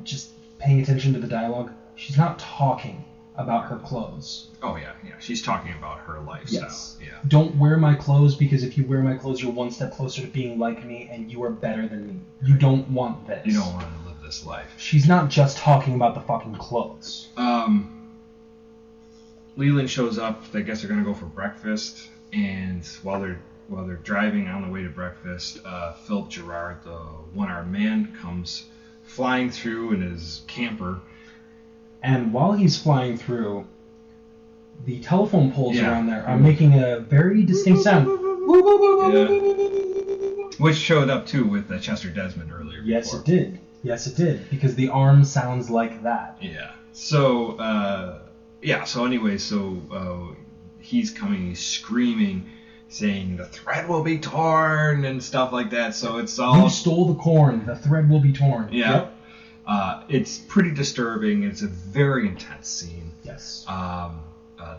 just paying attention to the dialogue. She's not talking about her clothes. Oh yeah. She's talking about her lifestyle. Yes. Yeah. Don't wear my clothes, because if you wear my clothes, you're one step closer to being like me, and you are better than me. You don't want this. You don't want to live this life. She's not just talking about the fucking clothes. Leland shows up. I guess they're gonna go for breakfast, and while they're driving on the way to breakfast, Philip Gerard, the one-armed man, comes flying through in his camper. And while he's flying through, the telephone poles around there are making a very distinct sound. Which showed up too with Chester Desmond earlier. Yes, before. it did. Yes, it did. Because the arm sounds like that. Yeah. So, he's coming, he's screaming, saying the thread will be torn and stuff like that. So it's all... You stole the corn. The thread will be torn. Yeah. Yep. It's pretty distirbing. It's a very intense scene. Yes.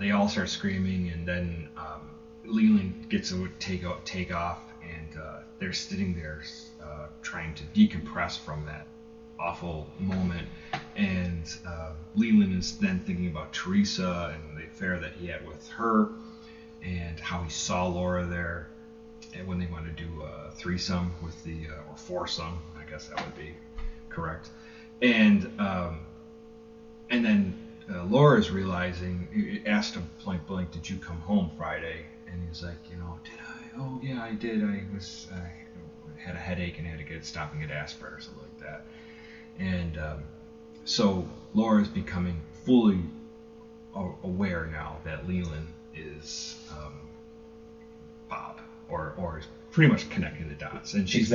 They all start screaming, and then Leland gets to take off, and they're sitting there trying to decompress from that awful moment. And Leland is then thinking about Teresa and the affair that he had with her, and how he saw Laura there, and when they wanted to do a threesome with or foursome, I guess that would be correct. And then Laura's realizing, asked him point blank, "Did you come home Friday?" And he's like, "Did I? Oh yeah, I did. I had a headache and had to stop and get aspirin or something like that." And so Laura's becoming fully aware now that Leland is Bob, or is pretty much connecting the dots, and she's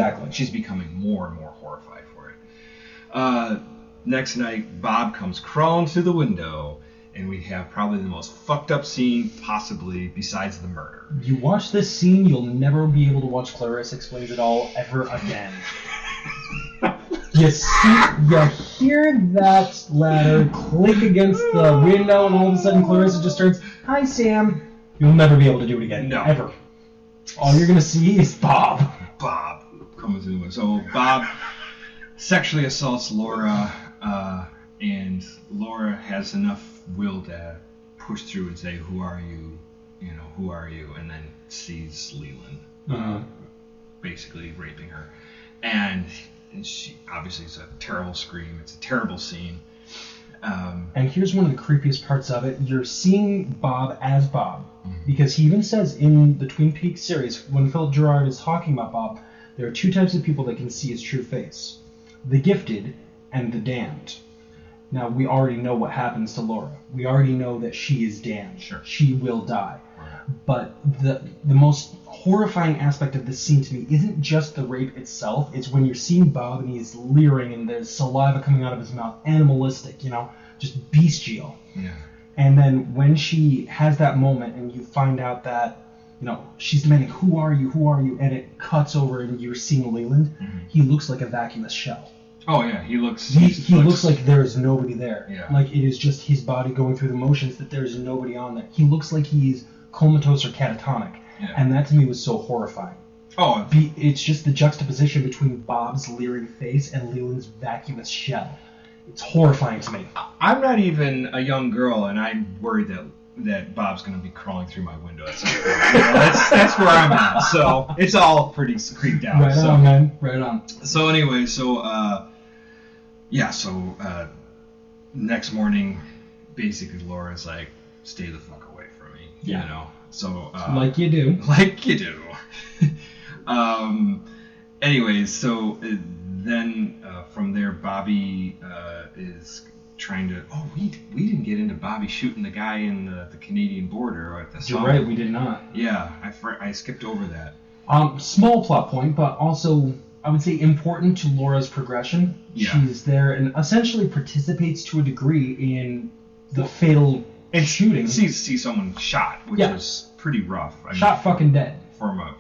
becoming more and more horrified for it. Next night, Bob comes crawling through the window, and we have probably the most fucked up scene possibly, besides the murder. You watch this scene, you'll never be able to watch Clarissa Explains It All ever again. You hear that ladder click against the window, and all of a sudden Clarissa just turns, "Hi, Sam." You'll never be able to do it again. No. Ever. All you're going to see is Bob. Bob coming through the window. So Bob sexually assaults Laura, and Laura has enough will to push through and say, "Who are you? Who are you?" And then sees Leland basically raping her. And she obviously, it's a terrible scream. It's a terrible scene. And here's one of the creepiest parts of it. You're seeing Bob as Bob, because he even says in the Twin Peaks series, when Philip Gerard is talking about Bob, there are two types of people that can see his true face: the gifted and the damned. Now, we already know what happens to Laura. We already know that she is damned. Sure. She will die. Right. But the most horrifying aspect of this scene to me isn't just the rape itself. It's when you're seeing Bob and he's leering and there's saliva coming out of his mouth. Animalistic, just bestial. Yeah. And then when she has that moment and you find out that, she's demanding, "Who are you? Who are you?" And it cuts over and you're seeing Leland. He looks like a vacuous shell. Oh yeah, he looks like there's nobody there. Yeah. Like it is just his body going through the motions, that there's nobody on there. He looks like he's comatose or catatonic. Yeah. And that to me was so horrifying. Oh. It's just the juxtaposition between Bob's leering face and Leland's vacuous shell. It's horrifying to me. I'm not even a young girl, and I'm worried that Bob's going to be crawling through my window at some point. That's where I'm at. So it's all pretty creeped out. Right on, man. Right on. So anyway, next morning, basically Laura's like, "Stay the fuck away from me." Yeah. So like you do. Like you do. Anyways, so then from there, Bobby is trying to. Oh, we didn't get into Bobby shooting the guy in the Canadian border at the You're right, we did not. Yeah, I skipped over that. Small plot point, but also, I would say, important to Laura's progression. Yeah. She's there and essentially participates to a degree in the fatal shooting. See someone shot, which is pretty rough. Fucking dead.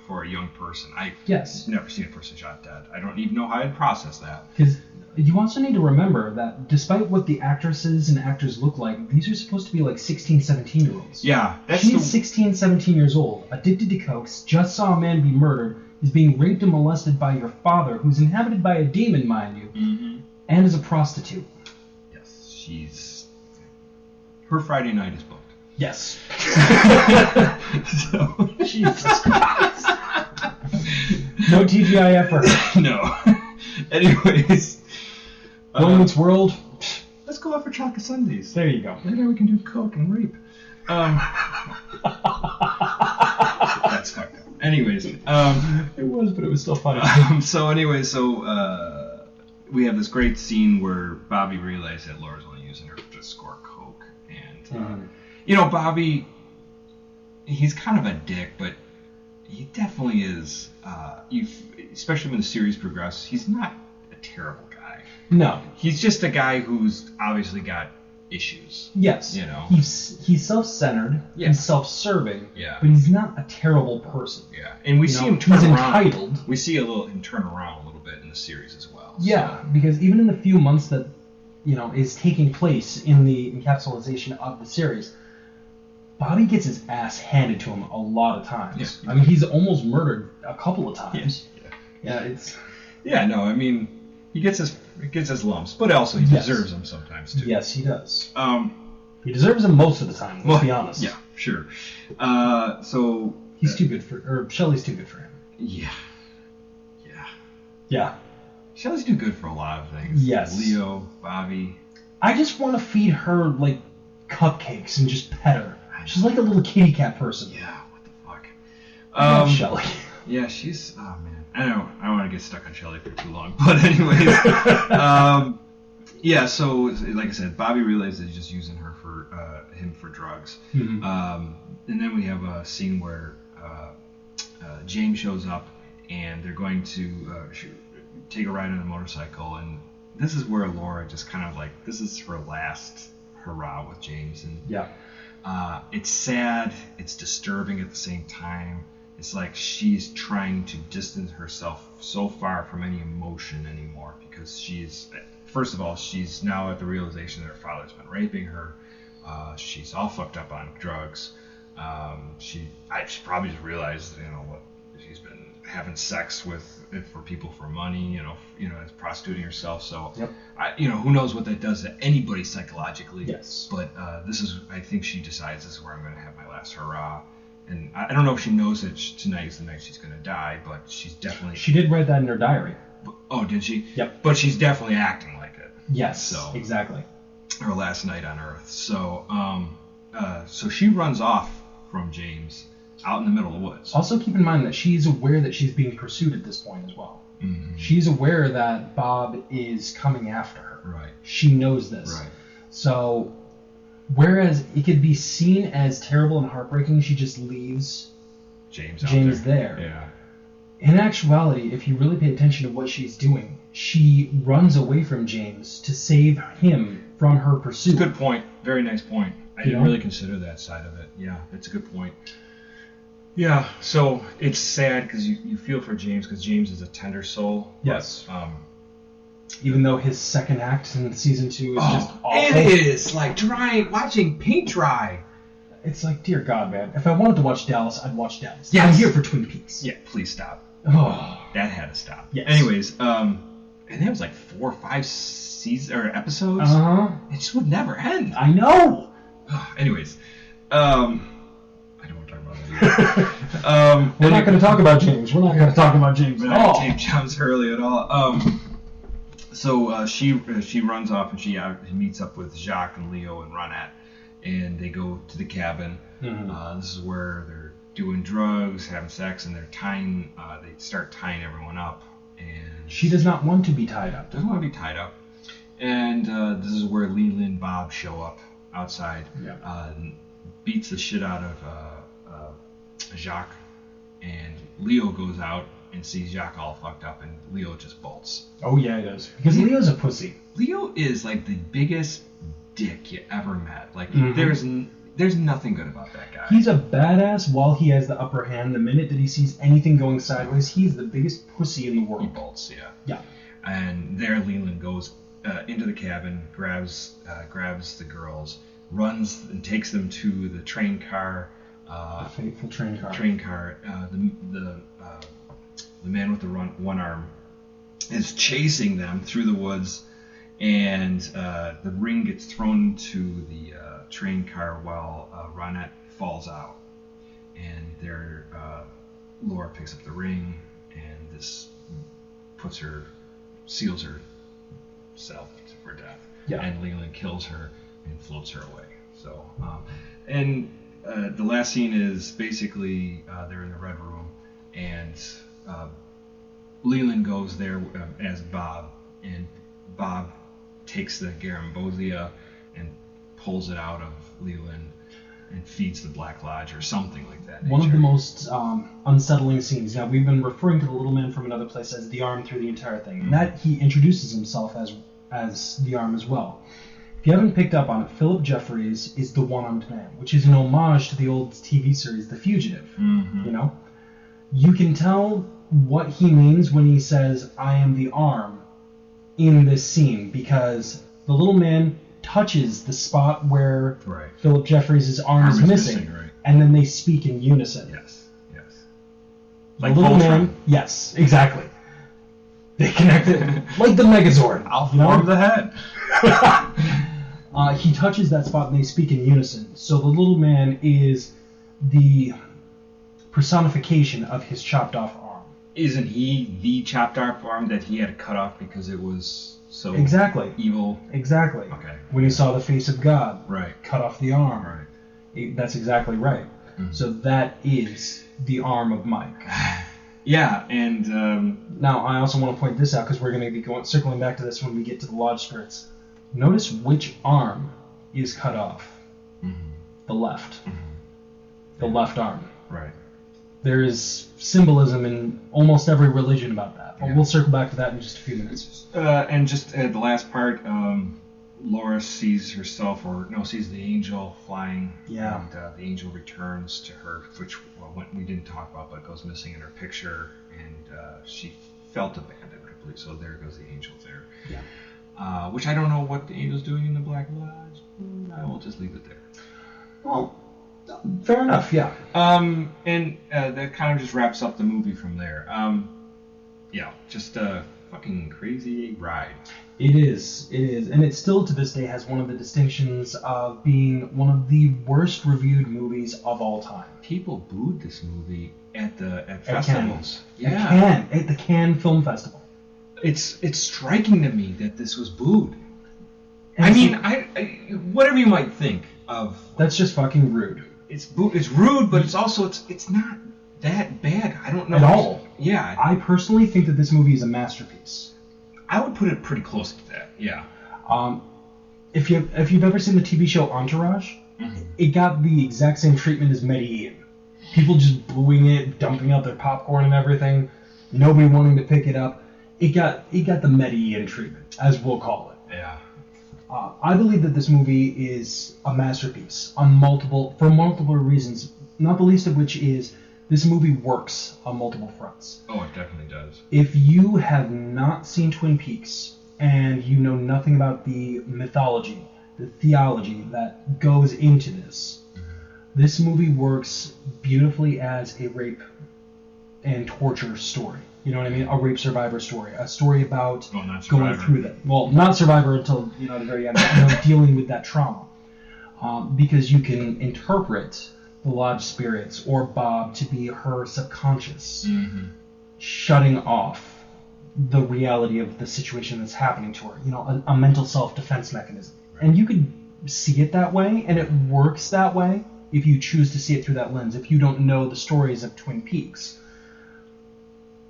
For a young person. Yes. Never seen a person shot dead. I don't even know how I'd process that. Because you also need to remember that despite what the actresses and actors look like, these are supposed to be like 16, 17-year-olds. Yeah. She's 16, 17 years old, addicted to coke, just saw a man be murdered, is being raped and molested by your father, who's inhabited by a demon, mind you, and is a prostitute. Yes, her Friday night is booked. Yes. So, Jesus Christ. No TGIF for her. No. Anyways. Boy Meets World. Let's go out for chocolate sundaes. There you go. Later we can do coke and rape. That's fucked up. Anyways. It was, but it was still funny. We have this great scene where Bobby realizes that Laura's only using her to score coke. And, Bobby, he's kind of a dick, but he definitely is, especially when the series progresses, he's not a terrible guy. No. He's just a guy who's obviously got issues. Yes. He's self-centered and self-serving, but he's not a terrible person. Yeah. And we see him turn he's around. Entitled. We see him turn around a little bit in the series as well. Yeah, because even in the few months that, is taking place in the encapsulation of the series, Bobby gets his ass handed to him a lot of times. Yeah. I mean, he's almost murdered a couple of times. He gets his lumps, but also he deserves them sometimes too. Yes, he does. He deserves them most of the time. Let's be honest. Yeah, sure. He's too good or Shelley's too good for him. Yeah. Shelley's too good for a lot of things. Yes. Leo, Bobby. I just want to feed her like cupcakes and just pet her. She's like a little kitty cat person. Yeah. What the fuck? I love Shelley. Yeah, she's. Oh man. I don't want to get stuck on Shelley for too long, but anyways, So like I said, Bobby realizes he's just using her for drugs, and then we have a scene where James shows up, and they're going to take a ride on a motorcycle, and this is where Laura just kind of like this is her last hurrah with James, and it's sad, it's disturbing at the same time. It's like she's trying to distance herself so far from any emotion anymore because first of all, she's now at the realization that her father's been raping her. She's all fucked up on drugs. She probably just realized, what she's been having sex with for people for money, as prostituting herself. So, who knows what that does to anybody psychologically. Yes. But I think she decides this is where I'm going to have my last hurrah. And I don't know if she knows that tonight is the night she's going to die, but she's definitely... She did write that in her diary. Oh, did she? Yep. But she's definitely acting like it. Yes, so, exactly. Her last night on Earth. So, so she runs off from James out in the middle of the woods. Also keep in mind that she's aware that she's being pursued at this point as well. Mm-hmm. She's aware that Bob is coming after her. Right. She knows this. Right. So... Whereas it could be seen as terrible and heartbreaking, she just leaves James there. Yeah. In actuality, if you really pay attention to what she's doing, she runs away from James to save him from her pursuit. Good point. Very nice point. I didn't really consider that side of it. Yeah, that's a good point. Yeah, so it's sad because you feel for James because James is a tender soul. Yes. Even though his second act in season 2 is just awful. It is like watching paint dry. It's like, dear God, man. If I wanted to watch Dallas, I'd watch Dallas. Yes. I'm here for Twin Peaks. Yeah, please stop. Oh. That had to stop. Yes. Anyways, and that was like 4 or 5 seasons or episodes. Uh-huh. It just would never end. I know. Anyways, I don't want to talk about that either. We're not going to talk about James. We're not going to talk about James at all. James Hurley at all. So she runs off and she meets up with Jacques and Leo and Ronette, and they go to the cabin. Mm-hmm. This is where they're doing drugs, having sex, and they're tying. They start tying everyone up. And she does not want to be tied up. Doesn't want to be tied up. And this is where Leland and Bob show up outside. Yeah. And beats the shit out of Jacques, and Leo goes out and sees Jacques all fucked up, and Leo just bolts. Oh yeah, he does. Because Leo's a pussy. Leo is like the biggest dick you ever met. Like Mm-hmm. there's nothing good about that guy. He's a badass while he has the upper hand. The minute that he sees anything going sideways, he's the biggest pussy in the He world. bolts, yeah. Yeah. And there Leland goes into the cabin, grabs the girls, runs and takes them to the train car. The fateful train car. The man with the one arm is chasing them through the woods, and the ring gets thrown to the train car while Ronette falls out. And there, Laura picks up the ring, and this seals herself for death. Yeah. And Leland kills her and floats her away. So, the last scene is basically they're in the Red Room, and Leland goes there as Bob, and Bob takes the Garambosia and pulls it out of Leland and feeds the Black Lodge or something like that. One of the most unsettling scenes. Now, we've been referring to the little man from another place as the Arm through the entire thing. And that he introduces himself as the Arm as well. If you haven't picked up on it, Philip Jeffries is the one-armed man, which is an homage to the old TV series The Fugitive. Mm-hmm. You know? You can tell what he means when he says, "I am the Arm," in this scene, because the little man touches the spot where Right. Philip Jeffries' arm is missing, right. and then they speak in unison. Yes. The Like little Voltron. man, yes, exactly. They connected like the Megazord. I'll you know? form the head. He touches that spot and they speak in unison. So the little man is the personification of his chopped off arm. Isn't he the chopped off arm that he had to cut off because it was so Exactly. evil? Exactly. Okay. When he saw the face of God, Right. cut off the arm. Right. That's exactly right. Mhm. So that is the arm of Mike. Yeah, and Now, I also want to point this out because we're going to be circling back to this when we get to the Lodge spirits. Notice which arm is cut off. The left. The left arm. right. There is symbolism in almost every religion about that. But Yeah. we'll circle back to that in just a few minutes. And just at the last part, Laura sees the angel flying. Yeah. And the angel returns to her, which we didn't talk about, but goes missing in her picture, and she felt abandoned completely. So there goes the angel there. Yeah. Which I don't know what the angel's doing in the Black Lodge. I will just leave it there. Well, fair enough, yeah. And that kind of just wraps up the movie from there. Yeah, just a fucking crazy ride. It is. And it still to this day has one of the distinctions of being one of the worst reviewed movies of all time. People booed this movie at Cannes. festivals. At the Cannes Film Festival. It's striking to me that this was booed. And I it's- mean, I whatever you might think of, That's just fucking rude. it's rude, but it's also it's not that bad. I don't know At all. Yeah, I personally think that this movie is a masterpiece. I would put it pretty close to that. Yeah. If you've ever seen the TV show Entourage, it got the exact same treatment as Medellin. People just booing it, dumping out their popcorn and everything, nobody wanting to pick it up. It got the Medellin treatment, as we'll call it. Yeah. I believe that this movie is a masterpiece for multiple reasons, not the least of which is this movie works on multiple fronts. Oh, it definitely does. If you have not seen Twin Peaks and you know nothing about the mythology, the theology that goes into this, this movie works beautifully as a rape and torture story. You know what I mean? A rape survivor story. A story about Well, not going Survivor. through that. Well, not survivor until the very end, but, dealing with that trauma. Because you can interpret the Lodge spirits or Bob to be her subconscious, shutting off the reality of the situation that's happening to her. A mental self-defense mechanism. And you could see it that way, and it works that way if you choose to see it through that lens, if you don't know the stories of Twin Peaks.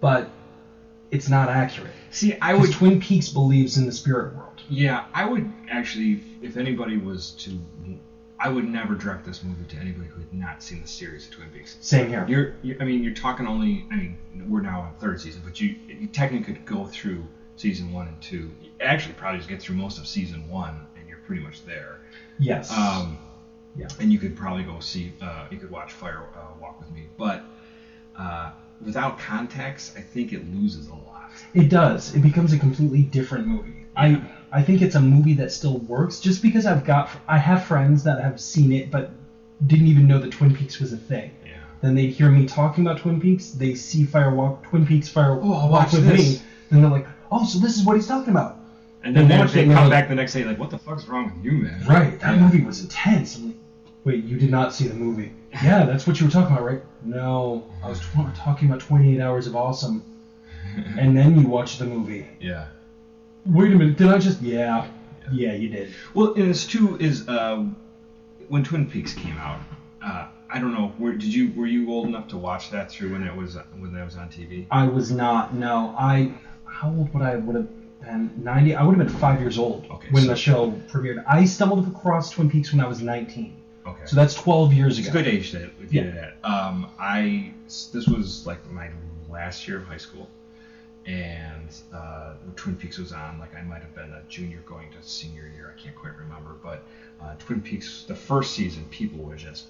But it's not accurate. See, I Because would. Twin Peaks believes in the spirit world. Yeah, I would actually, if anybody was to I would never direct this movie to anybody who had not seen the series of Twin Peaks. Same here. You're talking only. I mean, we're now on third season, but you technically could go through season 1 and 2. You actually probably just get through most of season 1, and you're pretty much there. Yes. Yeah. And you could probably go see. You could watch Fire Walk with Me, but without context, I think it loses a lot. It does. It becomes a completely different movie. Yeah. I think it's a movie that still works just because I have friends that have seen it but didn't even know that Twin Peaks was a thing. Yeah. Then they hear me talking about Twin Peaks, they see Twin Peaks Fire Walk with this. Me, and they're like, oh, so this is what he's talking about. And then they come like, back the next day like, what the fuck is wrong with you, man? Right, that movie was intense. I'm like, wait, you did not see the movie? Yeah, that's what you were talking about, right? No, I was talking about 28 Hours of Awesome. And then you watch the movie. Yeah. Wait a minute, did I just... Yeah, you did. Well, and it's too is when Twin Peaks came out. I don't know. Were you old enough to watch that through when that was on TV? I was not. No, how old would I have been? 90. I would have been 5 years old when the show premiered. I stumbled across Twin Peaks when I was 19. Okay. So that's 12 years ago. It's a good age to get it at. This was like my last year of high school. And Twin Peaks was on, like I might have been a junior going to senior year, I can't quite remember, but Twin Peaks, the first season, people were just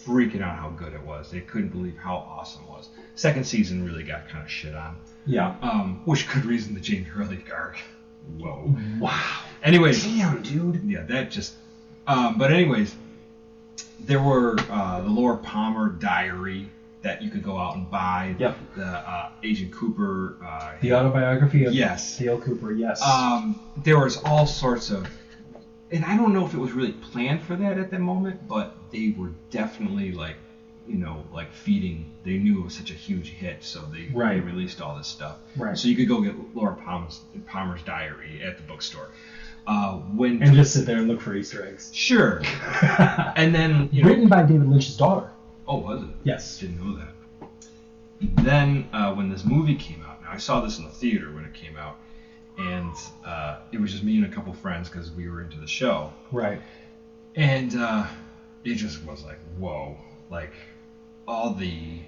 freaking out how good it was. They couldn't believe how awesome it was. Second season really got kind of shit on. Yeah. Which could reason the James Hurley arc. Whoa. Wow. Anyways. Damn, dude. Yeah, that just... but anyways, there were the Laura Palmer diary that you could go out and buy. Yep. The Agent Cooper. The autobiography of yes. Dale Cooper, yes. There was all sorts of, and I don't know if it was really planned for that at the moment, but they were definitely like feeding. They knew it was such a huge hit, so they released all this stuff. Right. So you could go get Laura Palmer's diary at the bookstore. And just sit there and look for Easter eggs. Sure. And then written by David Lynch's daughter. Oh, was it? Yes. Didn't know that. Then when this movie came out, now I saw this in the theater when it came out, and it was just me and a couple friends because we were into the show. Right. And it just was like, whoa. Like, all the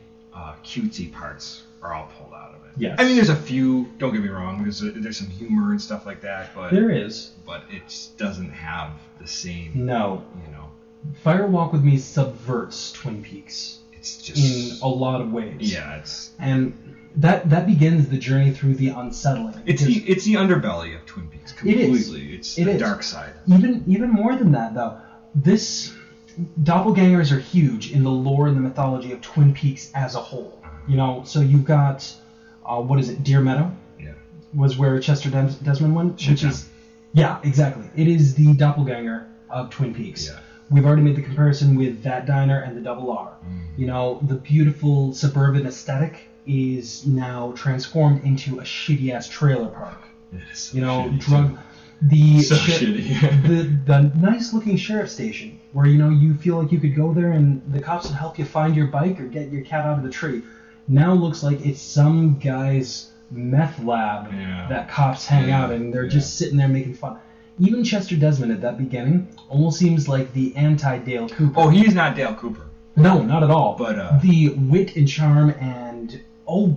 cutesy parts are all pulled out of it. Yes. I mean, there's a few, don't get me wrong, there's some humor and stuff like that, but... There is. But it doesn't have the same... No. Fire Walk with Me subverts Twin Peaks. It's just... in a lot of ways. Yeah, it's... And that begins the journey through the unsettling. It's the underbelly of Twin Peaks, completely. It's the dark side. Even more than that, though. Doppelgangers are huge in the lore and the mythology of Twin Peaks as a whole. So you've got, Deer Meadow? Yeah. Was where Chester Desmond went? Shit, yeah, exactly. It is the doppelganger of Twin Peaks. Yeah. We've already made the comparison with that diner and the Double R. The beautiful suburban aesthetic is now transformed into a shitty-ass trailer park. It is so shitty. Shitty. the nice-looking sheriff station where, you feel like you could go there and the cops will help you find your bike or get your cat out of the tree. Now looks like it's some guy's meth lab that cops hang out in, and they're just sitting there making fun. Even Chester Desmond at that beginning almost seems like the anti-Dale Cooper. Oh, he's not Dale Cooper. No, not at all. But the wit and charm and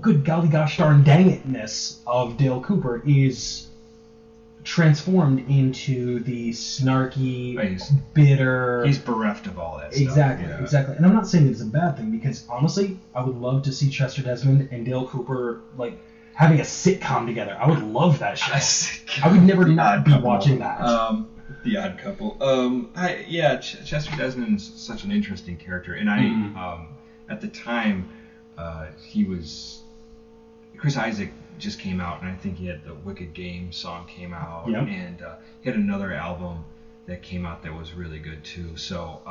good golly gosh darn dang itness of Dale Cooper is transformed into the snarky, bitter... He's bereft of all that stuff. Yeah. Exactly. And I'm not saying it's a bad thing, because honestly, I would love to see Chester Desmond and Dale Cooper, having a sitcom together. I would love that shit. I would never not be watching that. The Odd Couple. Chester Desmond is such an interesting character, and I, at the time, he was... Chris Isaac just came out, and I think he had the Wicked Game song came out, and he had another album that came out that was really good too. So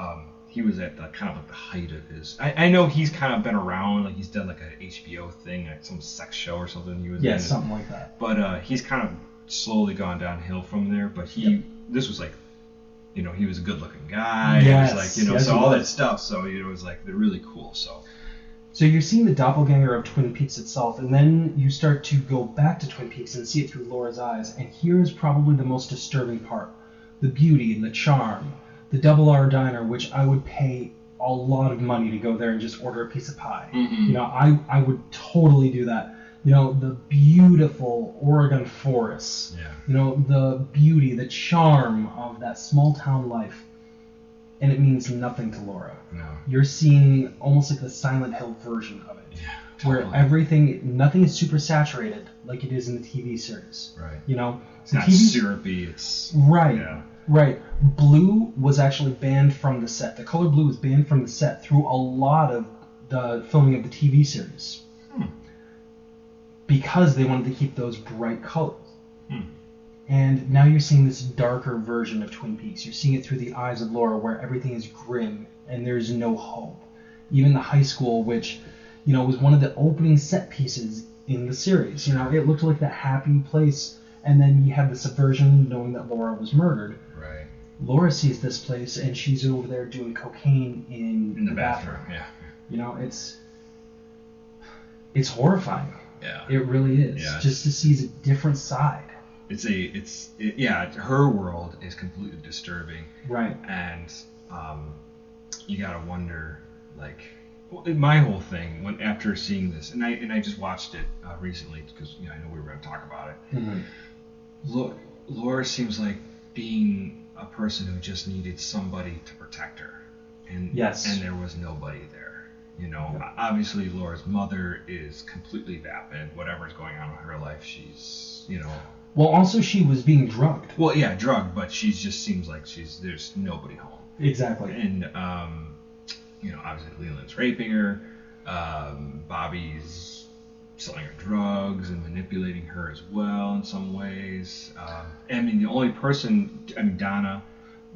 he was at the kind of the height of his. I know he's kind of been around, like he's done like an HBO thing, like some sex show or something. He was in something like that. But he's kind of slowly gone downhill from there. But this was like, he was a good-looking guy. Yes, he was like, so all that stuff. So it was like they're really cool. So you're seeing the doppelganger of Twin Peaks itself, and then you start to go back to Twin Peaks and see it through Laura's eyes, and here is probably the most disturbing part. The beauty and the charm, the Double R Diner, which I would pay a lot of money to go there and just order a piece of pie. Mm-hmm. You know, I would totally do that. You know, the beautiful Oregon forests. Yeah. You know, the beauty, the charm of that small town life. And it means nothing to Laura. No. You're seeing almost like the Silent Hill version of it. Yeah. Where Totally. nothing is super saturated like it is in the TV series. Right. You know? It's The not TV syrupy. It's Right. Yeah. Right. Blue was actually banned from the set. The color blue was banned from the set through a lot of the filming of the TV series. Because they wanted to keep those bright colors. And now you're seeing this darker version of Twin Peaks. You're seeing it through the eyes of Laura, where everything is grim and there's no hope. Even the high school, which, you know, was one of the opening set pieces in the series. You know, it looked like that happy place, and then you have the subversion, knowing that Laura was murdered. Right. Laura sees this place, and she's over there doing cocaine in the bathroom. Yeah. You know, it's horrifying. Yeah. It really is. Yeah. Just to see a different side. Her world is completely disturbing. Right. And you gotta wonder, like, my whole thing after seeing this, and I just watched it recently because I know we were gonna talk about it. Mm-hmm. Laura seems like being a person who just needed somebody to protect her, and there was nobody there. You know, obviously Laura's mother is completely vapid. Whatever's going on in her life, she's, you know. Well, also she was being drugged. Well, yeah, drugged, but she just seems like there's nobody home. Exactly. And you know, obviously Leland's raping her. Bobby's selling her drugs and manipulating her as well in some ways. I mean, the only person, Donna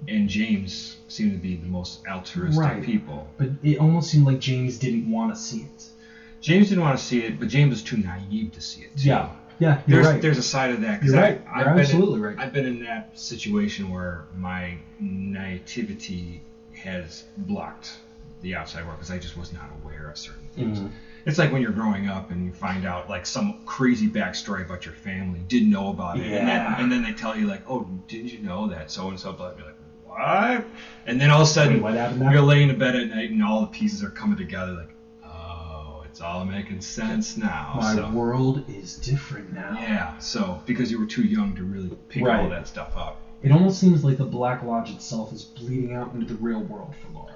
and James seem to be the most altruistic people. But it almost seemed like James didn't want to see it. James didn't want to see it, but James was too naive to see it, too. Yeah, you're right. There's a side of that. You're right. You're absolutely right. I've been in that situation where my naivety has blocked the outside world because I just was not aware of certain things. Mm-hmm. It's like when you're growing up and you find out like some crazy backstory about your family, didn't know about it, and then they tell you like, oh, didn't you know that so and so? But you're like, what? And then all of a sudden you're laying in bed at night and all the pieces are coming together like, oh, it's all making sense now. My world is different now. Yeah, so because you were too young to really pick all that stuff up. It almost seems like the Black Lodge itself is bleeding out into the real world for Laura.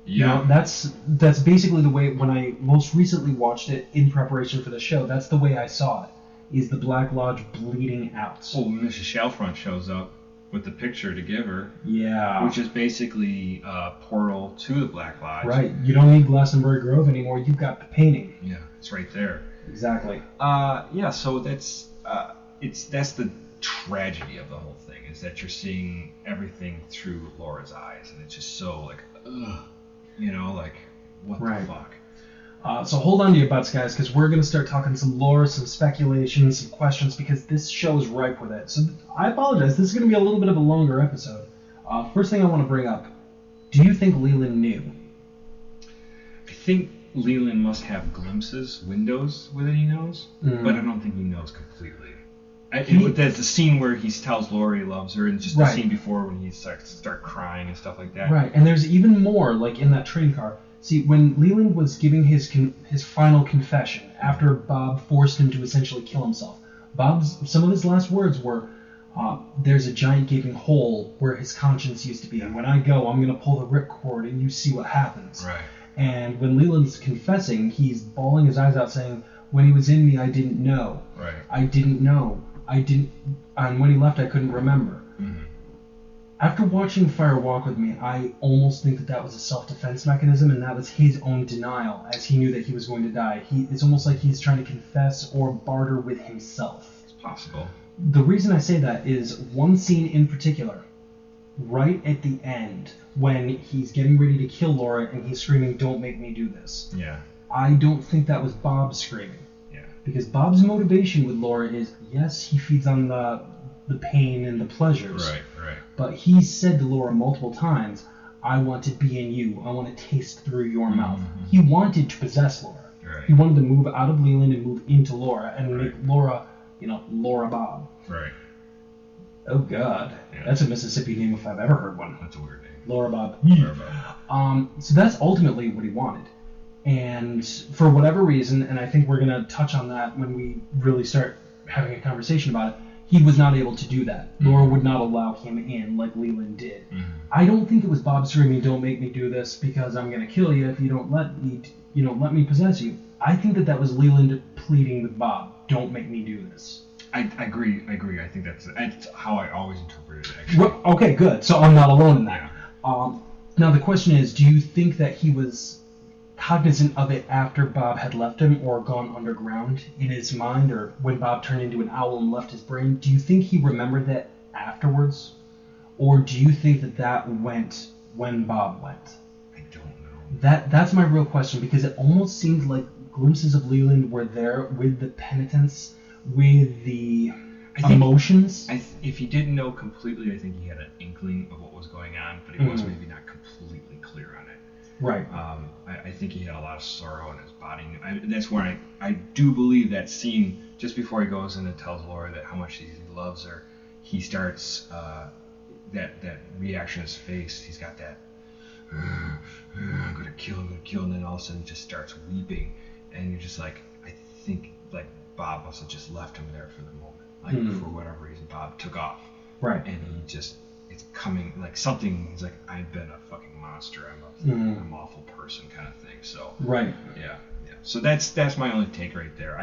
Yeah. You know, that's basically the way, when I most recently watched it in preparation for the show, that's the way I saw it, is the Black Lodge bleeding out. Oh, Mrs. Shalfront shows up with the picture to give her. Yeah. Which is basically a portal to the Black Lodge. Right. You don't need Glastonbury Grove anymore. You've got the painting. Yeah, it's right there. Exactly. Yeah, so that's the tragedy of the whole thing, is that you're seeing everything through Laura's eyes, and it's just so like, ugh. You know, like, what the fuck? So hold on to your butts, guys, because we're going to start talking some lore, some speculation, some questions, because this show is ripe with it. So I apologize. This is going to be a little bit of a longer episode. First thing I want to bring up, do you think Leland knew? I think Leland must have glimpses, windows with it he knows, but I don't think he knows completely. There's the scene where he tells Laura he loves her, and just the scene before when he starts to start crying and stuff like that. Right, and there's even more, like in that train car. See, when Leland was giving his final confession after Bob forced him to essentially kill himself, some of his last words were, "There's a giant gaping hole where his conscience used to be, and when I go, I'm going to pull the ripcord, and you see what happens." Right. And when Leland's confessing, he's bawling his eyes out, saying, "When he was in me, I didn't know. Right. I didn't know. And when he left, I couldn't remember." Mm-hmm. After watching Fire Walk with Me, I almost think that was a self-defense mechanism, and that was his own denial, as he knew that he was going to die. It's almost like he's trying to confess or barter with himself. It's possible. The reason I say that is one scene in particular, right at the end, when he's getting ready to kill Laura and he's screaming, "Don't make me do this." Yeah. I don't think that was Bob screaming. Because Bob's motivation with Laura is, yes, he feeds on the pain and the pleasures. Right. But he said to Laura multiple times, "I want to be in you. I want to taste through your mouth." He wanted to possess Laura. Right. He wanted to move out of Leland and move into Laura and make Laura, Laura Bob. Right. Oh God, Yeah. that's a Mississippi name if I've ever heard one. That's a weird name. Laura Bob. Laura Bob. So that's ultimately what he wanted. And for whatever reason, and I think we're going to touch on that when we really start having a conversation about it, he was not able to do that. Laura would not allow him in like Leland did. Mm-hmm. I don't think it was Bob screaming, "Don't make me do this because I'm going to kill you if you don't let me possess you." I think that was Leland pleading with Bob, "Don't make me do this." I agree. I think that's how I always interpreted it, actually. Well, okay, good. So I'm not alone in that. Yeah. Now the question is, do you think that he was cognizant of it after Bob had left him or gone underground in his mind, or when Bob turned into an owl and left his brain? Do you think he remembered that afterwards? Or do you think that went when Bob went? I don't know. That's my real question, because it almost seemed like glimpses of Leland were there with the penitence, with the emotions. If he didn't know completely, I think he had an inkling of what was going on, but he was maybe not completely clear on it. Right. I think he had a lot of sorrow in his body. That's where I do believe that scene, just before he goes in and tells Laura that how much he loves her, he starts, that reaction in his face, he's got that, I'm going to kill, and then all of a sudden he just starts weeping, and you're just like, I think, like, Bob must have just left him there for the moment. Like, for whatever reason, Bob took off. Right. And he just, it's coming, like, something, he's like, I've been a fucking monster, I'm an awful person kind of thing. So, right. Yeah. So that's my only take right there.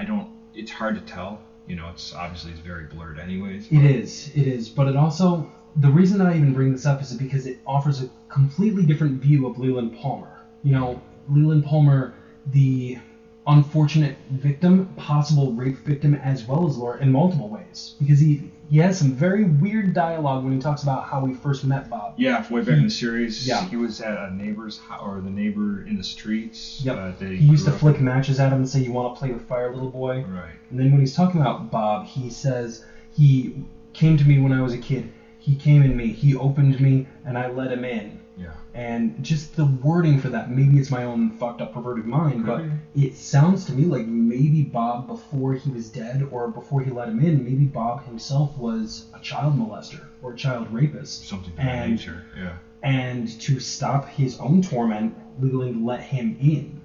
It's hard to tell. It's obviously it's very blurred anyways. It is. But it also, the reason that I even bring this up is because it offers a completely different view of Leland Palmer. Leland Palmer, the unfortunate victim, possible rape victim, as well as Laura, in multiple ways. Because he has some very weird dialogue when he talks about how he first met Bob. Yeah, way back in the series, yeah. He was at a neighbor's house, or the neighbor in the streets. Yep. He used to flick matches at him and say, "You want to play with fire, little boy?" Right. And then when he's talking about Bob, he says, "He came to me when I was a kid. He came in me. He opened me, and I let him in." Yeah. And just the wording for that, maybe it's my own fucked up, perverted mind, but it sounds to me like maybe Bob, before he was dead or before he let him in, maybe Bob himself was a child molester or a child rapist. Something of that nature, yeah. And to stop his own torment, Leland let him in.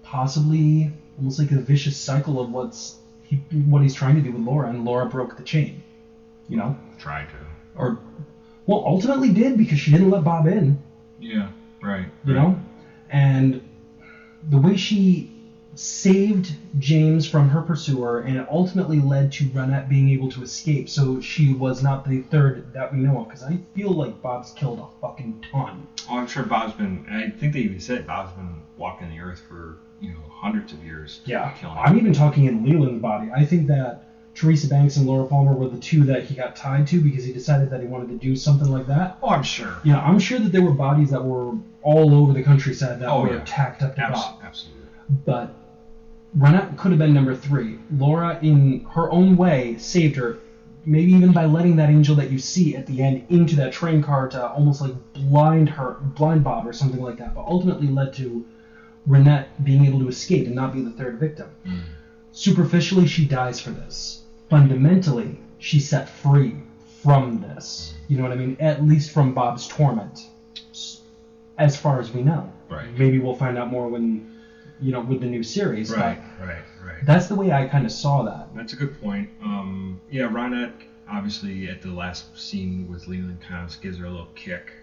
Possibly almost like a vicious cycle of what he's trying to do with Laura, and Laura broke the chain. Tried to. Well, ultimately did, because she didn't let Bob in. Yeah, right. And the way she saved James from her pursuer, and it ultimately led to Ronette being able to escape, so she was not the third that we know of, because I feel like Bob's killed a fucking ton. Oh, I'm sure Bob's been, I think they even said Bob's been walking the earth for, hundreds of years. Yeah, killing I'm even talking in Leland's body. I think that Teresa Banks and Laura Palmer were the two that he got tied to because he decided that he wanted to do something like that. Oh, I'm sure. Yeah, I'm sure that there were bodies that were all over the countryside that were tacked up to Bob. Absolutely. But Ronette could have been number 3. Laura, in her own way, saved her, maybe even by letting that angel that you see at the end into that train car to almost like blind Bob or something like that, but ultimately led to Ronette being able to escape and not be the third victim. Superficially, she dies for this. Fundamentally, she's set free from this. You know what I mean? At least from Bob's torment, as far as we know. Right. Maybe we'll find out more when, with the new series. Right. That's the way I kind of saw that. That's a good point. Ronette, obviously, at the last scene with Leland, kind of gives her a little kick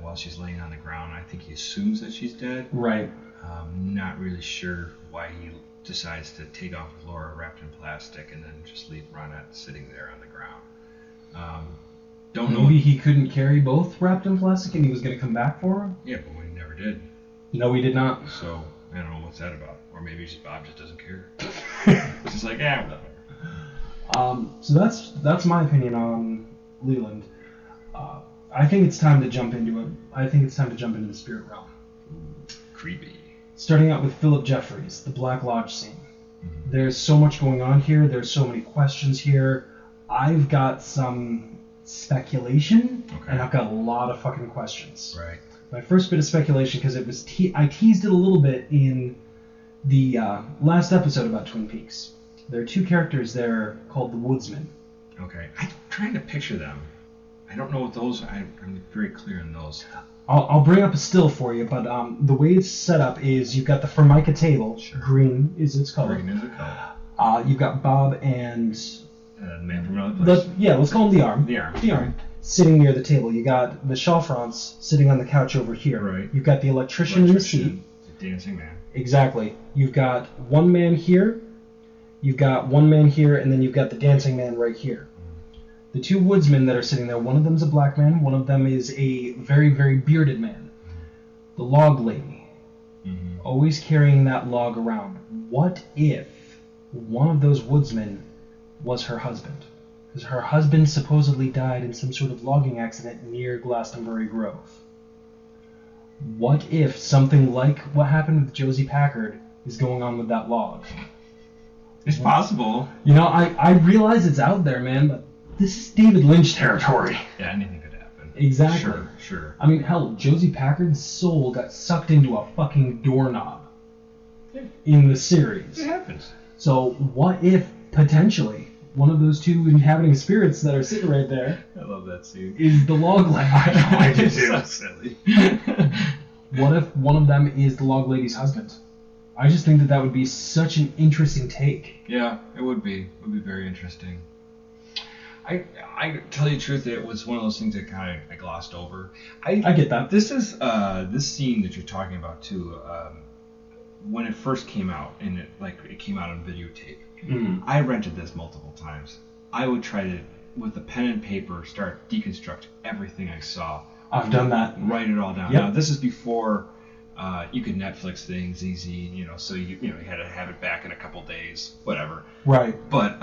while she's laying on the ground. I think he assumes that she's dead. Right. Not really sure why he decides to take off with Laura wrapped in plastic and then just leave Ronette sitting there on the ground. Don't know. Maybe he couldn't carry both wrapped in plastic and he was going to come back for her? Yeah, but we never did. No, we did not. So, I don't know what's that about. Or maybe Bob just doesn't care. It's just like, whatever. So that's my opinion on Leland. I think it's time to jump into it. I think it's time to jump into the spirit realm. Creepy. Starting out with Philip Jeffries, the Black Lodge scene. There's so much going on here. There's so many questions here. I've got some speculation, and I've got a lot of fucking questions. Right. My first bit of speculation, because it was I teased it a little bit in the last episode about Twin Peaks. There are 2 characters there called the Woodsman. Okay. I'm trying to picture them. I don't know what those. I'm very clear on those. I'll bring up a still for you, but the way it's set up is you've got the Formica table. Sure. Green is its color. Green is a color. You've got Bob and The man from another place. let's call him the arm. The arm. The arm. Sitting near the table. You got the Chalfrance sitting on the couch over here. Right. You've got the electrician in the seat. The dancing man. Exactly. You've got one man here. You've got one man here, and then you've got the dancing man right here. The two woodsmen that are sitting there, one of them's a black man, one of them is a very, very bearded man. The log lady, always carrying that log around. What if one of those woodsmen was her husband? Because her husband supposedly died in some sort of logging accident near Glastonbury Grove. What if something like what happened with Josie Packard is going on with that log? It's possible. You know, I realize it's out there, man, but this is David Lynch territory. Yeah, anything could happen. Exactly. Sure. I mean, hell, Josie Packard's soul got sucked into a fucking doorknob in the series. It happens. So what if, potentially, one of those two inhabiting spirits that are sitting right there I love that scene. is the log lady? I do It's too. so silly. What if one of them is the log lady's husband? I just think that would be such an interesting take. Yeah, it would be. It would be very interesting. I tell you the truth, it was one of those things that kind of I glossed over. I get that. This is this scene that you're talking about too. When it first came out, and it came out on videotape. I rented this multiple times. I would try to, with a pen and paper, start deconstruct everything I saw. I've done that. Write it all down. Yep. Now this is before you could Netflix things easy, so you had to have it back in a couple days, whatever. Right. But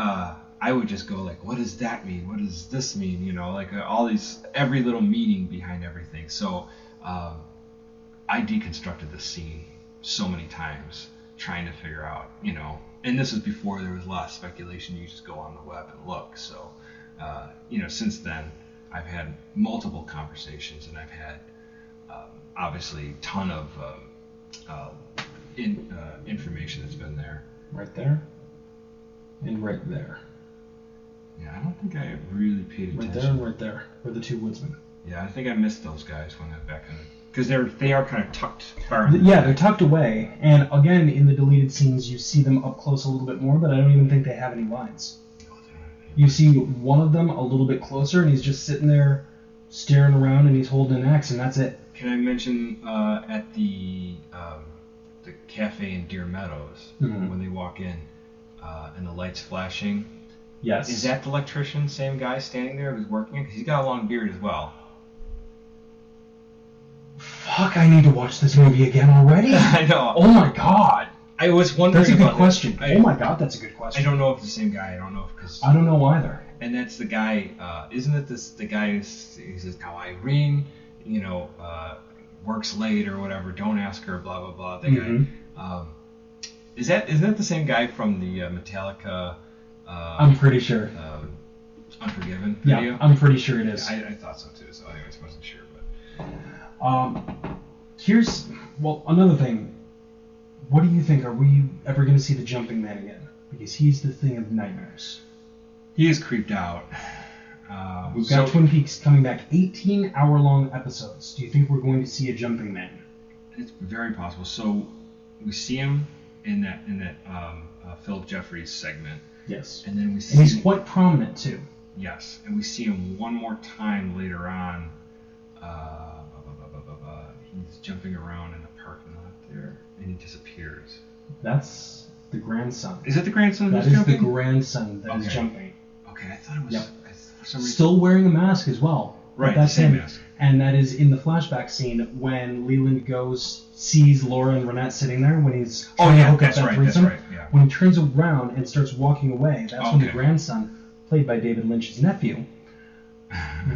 I would just go like, what does that mean? What does this mean? All these, every little meaning behind everything. So I deconstructed the scene so many times trying to figure out, and this is before there was a lot of speculation. You just go on the web and look. So, since then I've had multiple conversations, and I've had obviously a ton of information that's been there. Right there. And right there. Yeah, I don't think I really paid attention. Right there and right there were the two woodsmen. Yeah, I think I missed those guys when I was back in, because they are kind of tucked far. Yeah, they're tucked away, and again, in the deleted scenes, you see them up close a little bit more, but I don't even think they have any lines. You see one of them a little bit closer, and he's just sitting there staring around, and he's holding an axe, and that's it. Can I mention at the cafe in Deer Meadows, when they walk in and the lights flashing? Yes. Is that the electrician, same guy standing there who's working it? Because he's got a long beard as well. Fuck, I need to watch this movie again already. I know. Oh my god. I was wondering. That's a good about question. Oh my god, that's a good question. I don't know if it's the same guy. I don't know if because. I don't know either. And that's the guy. Isn't it the guy who says how Irene, works late or whatever? Don't ask her. Blah blah blah. That guy. Isn't that the same guy from the Metallica? I'm pretty sure. Unforgiven video? Yeah, I'm pretty sure it is. I thought so too. So anyways, wasn't sure, but. Here's another thing. What do you think? Are we ever going to see the Jumping Man again? Because he's the thing of nightmares. He is creeped out. We've got Twin Peaks coming back, 18-hour-long episodes. Do you think we're going to see a Jumping Man? It's very possible. So we see him in that Philip Jeffries segment. Yes. And then we see. And he's quite prominent too. Yes, and we see him one more time later on. He's jumping around in the parking lot there, and he disappears. That's the grandson. Is it the grandson That who's is jumping? the grandson that is Okay. jumping. Okay, I thought it was. Yep. For some reason. Still wearing a mask as well. Right, That's the same him. mask. And that is in the flashback scene when Leland sees Laura and Renette sitting there when he's trying to hook up that's that right. threesome. That's right. Yeah. When he turns around and starts walking away, that's when the Okay. grandson, played by David Lynch's nephew,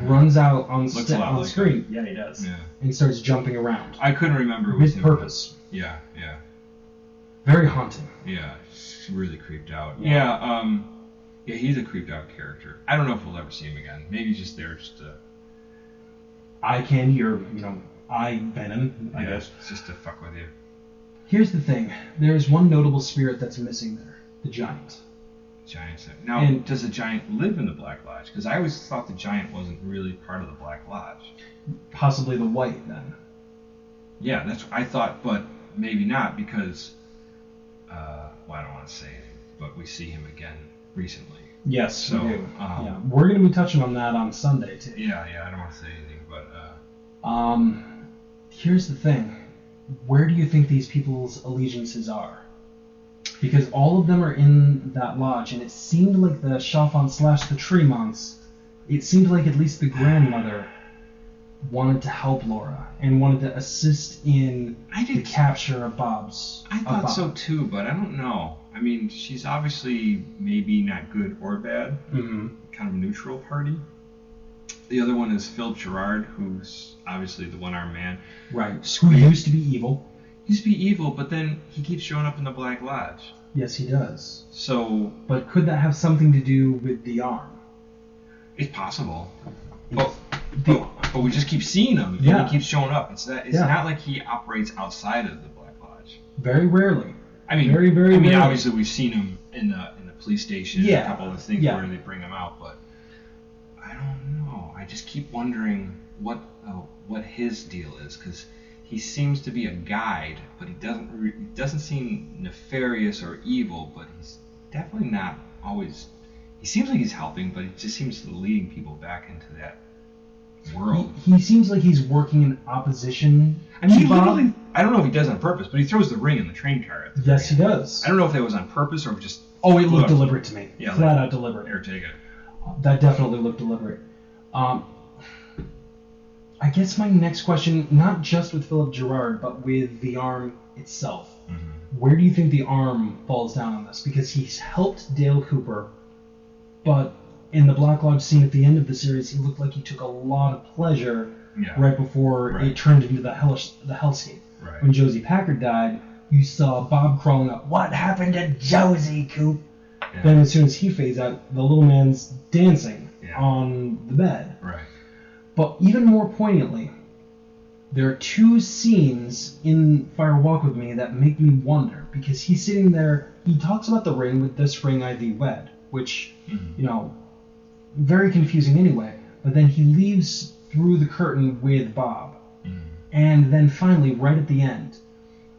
runs out on Looks a lot like screen. Yeah, he does. Yeah. And starts jumping around. I couldn't remember it was With him. purpose. Yeah. Very haunting. Yeah. She really creeped out. Yeah. Yeah, he's a creeped out character. I don't know if we'll ever see him again. Maybe he's just there just to. Eye candy or, eye venom, I guess. It's just to fuck with you. Here's the thing. There is one notable spirit that's missing there. The giant. Giants. Now, does the giant live in the Black Lodge? Because I always thought the giant wasn't really part of the Black Lodge. Possibly the white, then. Yeah, that's what I thought, but maybe not, because, well, I don't want to say anything, but we see him again recently. Yes, so, we do. Yeah, we're going to be touching on that on Sunday, too. Yeah, I don't want to say anything, but... Here's the thing. Where do you think these people's allegiances are? Because all of them are in that lodge, and it seemed like the Chalfont / the Tremonts, it seemed like at least the grandmother wanted to help Laura and wanted to assist in the capture of Bob's. I thought so too, but I don't know. I mean, she's obviously maybe not good or bad, kind of neutral party. The other one is Philip Gerard, who's obviously the one-armed man. Right, who used to be evil. Used to be evil, but then he keeps showing up in the Black Lodge. Yes, he does. So... But could that have something to do with the arm? It's possible. But we just keep seeing him, and he keeps showing up. It's not like he operates outside of the Black Lodge. Very rarely. I mean, very rarely. Obviously we've seen him in the police station, and a couple of things where they bring him out, but I don't know. I just keep wondering what his deal is, because he seems to be a guide, but he doesn't seem nefarious or evil, but he's definitely not always. He seems like he's helping, but he just seems to be leading people back into that world. He seems like he's working in opposition. I mean, literally, I don't know if he does on purpose, but he throws the ring in the train car. Yes, he does. I don't know if that was on purpose or just. Oh, it looked deliberate to me. Yeah, flat out deliberate. Here, take it. That definitely looked deliberate. I guess my next question, not just with Philip Gerard, but with the arm itself. Where do you think the arm falls down on this? Because he's helped Dale Cooper, but in the Black Lodge scene at the end of the series, he looked like he took a lot of pleasure right before it turned into the hellscape. Right. When Josie Packard died, you saw Bob crawling up, "What happened to Josie, Coop?" Yeah. Then as soon as he fades out, the little man's dancing on the bed. Right. But even more poignantly, there are two scenes in Fire Walk With Me that make me wonder, because he's sitting there, he talks about the ring, with this ring I thee wed, which, very confusing anyway, but then he leaves through the curtain with Bob. And then finally, right at the end,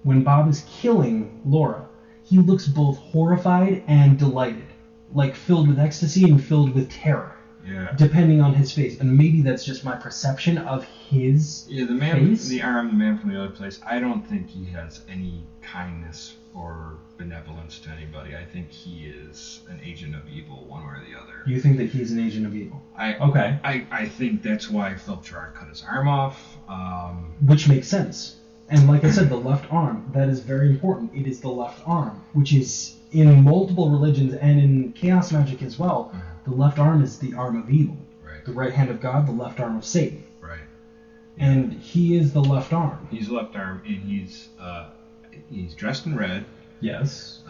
when Bob is killing Laura, he looks both horrified and delighted, like filled with ecstasy and filled with terror. Yeah. Depending on his face, and maybe that's just my perception of his the man, face. The man from the other place. I don't think he has any kindness or benevolence to anybody. I think he is an agent of evil, one way or the other. You think that he's an agent of evil? I think that's why Philip Gerard cut his arm off. Which makes sense. And like I said, the left arm, that is very important. It is the left arm, which is in multiple religions and in chaos magic as well. The left arm is the arm of evil. Right. The right hand of God, the left arm of Satan. Right. And he is the left arm. He's left arm, and he's dressed in red. Yes.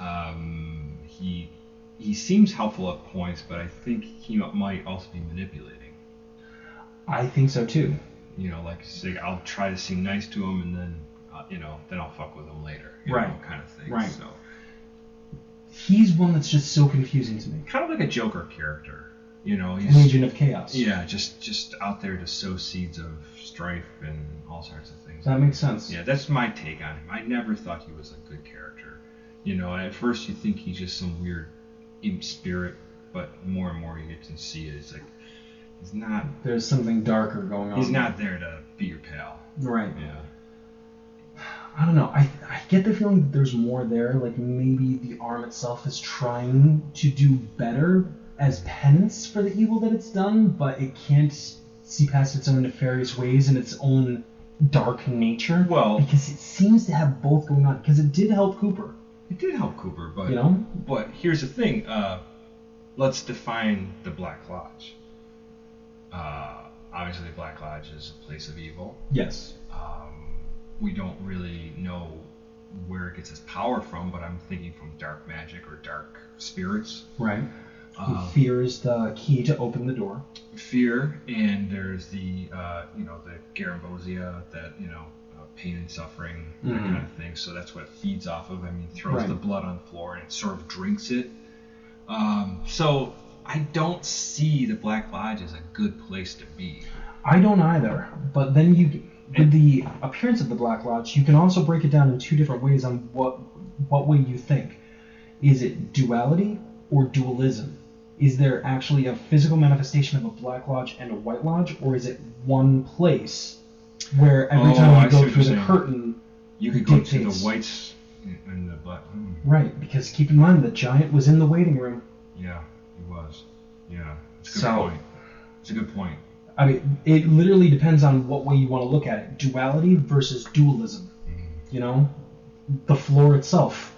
He seems helpful at points, but I think he might also be manipulating. I think so too. Like say, I'll try to seem nice to him, and then then I'll fuck with him later. Right. Kind of thing. Right. So. He's one that's just so confusing to me. Kind of like a Joker character, he's an agent of chaos. Yeah, just out there to sow seeds of strife and all sorts of things. That makes sense. Yeah, that's my take on him. I never thought he was a good character. At first you think he's just some weird imp spirit, but more and more you get to see it. It's like he's not. There's something darker going on. He's not there to be your pal. Right. Yeah. I don't know. I get the feeling that there's more there. Like maybe the arm itself is trying to do better as penance for the evil that it's done, but it can't see past its own nefarious ways and its own dark nature. Well, because it seems to have both going on. Because it did help Cooper. It did help Cooper, but But here's the thing. Let's define the Black Lodge. Obviously, the Black Lodge is a place of evil. Yes. We don't really know where it gets its power from, but I'm thinking from dark magic or dark spirits. Right. Fear is the key to open the door. Fear, and there's the the Garambosia, that pain and suffering, that kind of thing. So that's what it feeds off of. I mean, throws the blood on the floor and it sort of drinks it. So I don't see the Black Lodge as a good place to be. I don't either. But then with the appearance of the Black Lodge, you can also break it down in two different ways on what way you think. Is it duality or dualism? Is there actually a physical manifestation of a Black Lodge and a White Lodge, or is it one place where every time you go through the curtain, you could go to the whites and the black? Right, because keep in mind the giant was in the waiting room. Yeah, he was. Yeah, it's a good point. It's a good point. I mean, it literally depends on what way you want to look at it. Duality versus dualism. You know, the floor itself.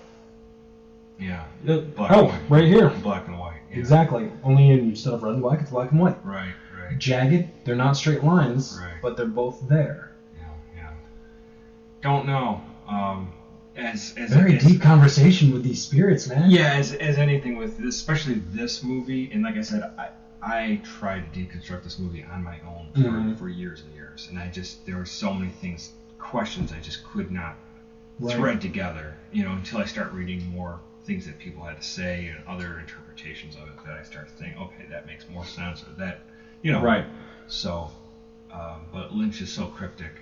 Yeah. Black and white. Right here. Black and white. Yeah. Exactly. Only instead of red and black, it's black and white. Right. Jagged, they're not straight lines, but they're both there. Yeah. Don't know. Very deep conversation with these spirits, man. Yeah, as anything with this, especially this movie, and like I said, I tried to deconstruct this movie on my own for years and years, and there were so many questions I just could not thread together, until I start reading more things that people had to say and other interpretations of it, that I start thinking, okay, that makes more sense, or that, Right. So, but Lynch is so cryptic,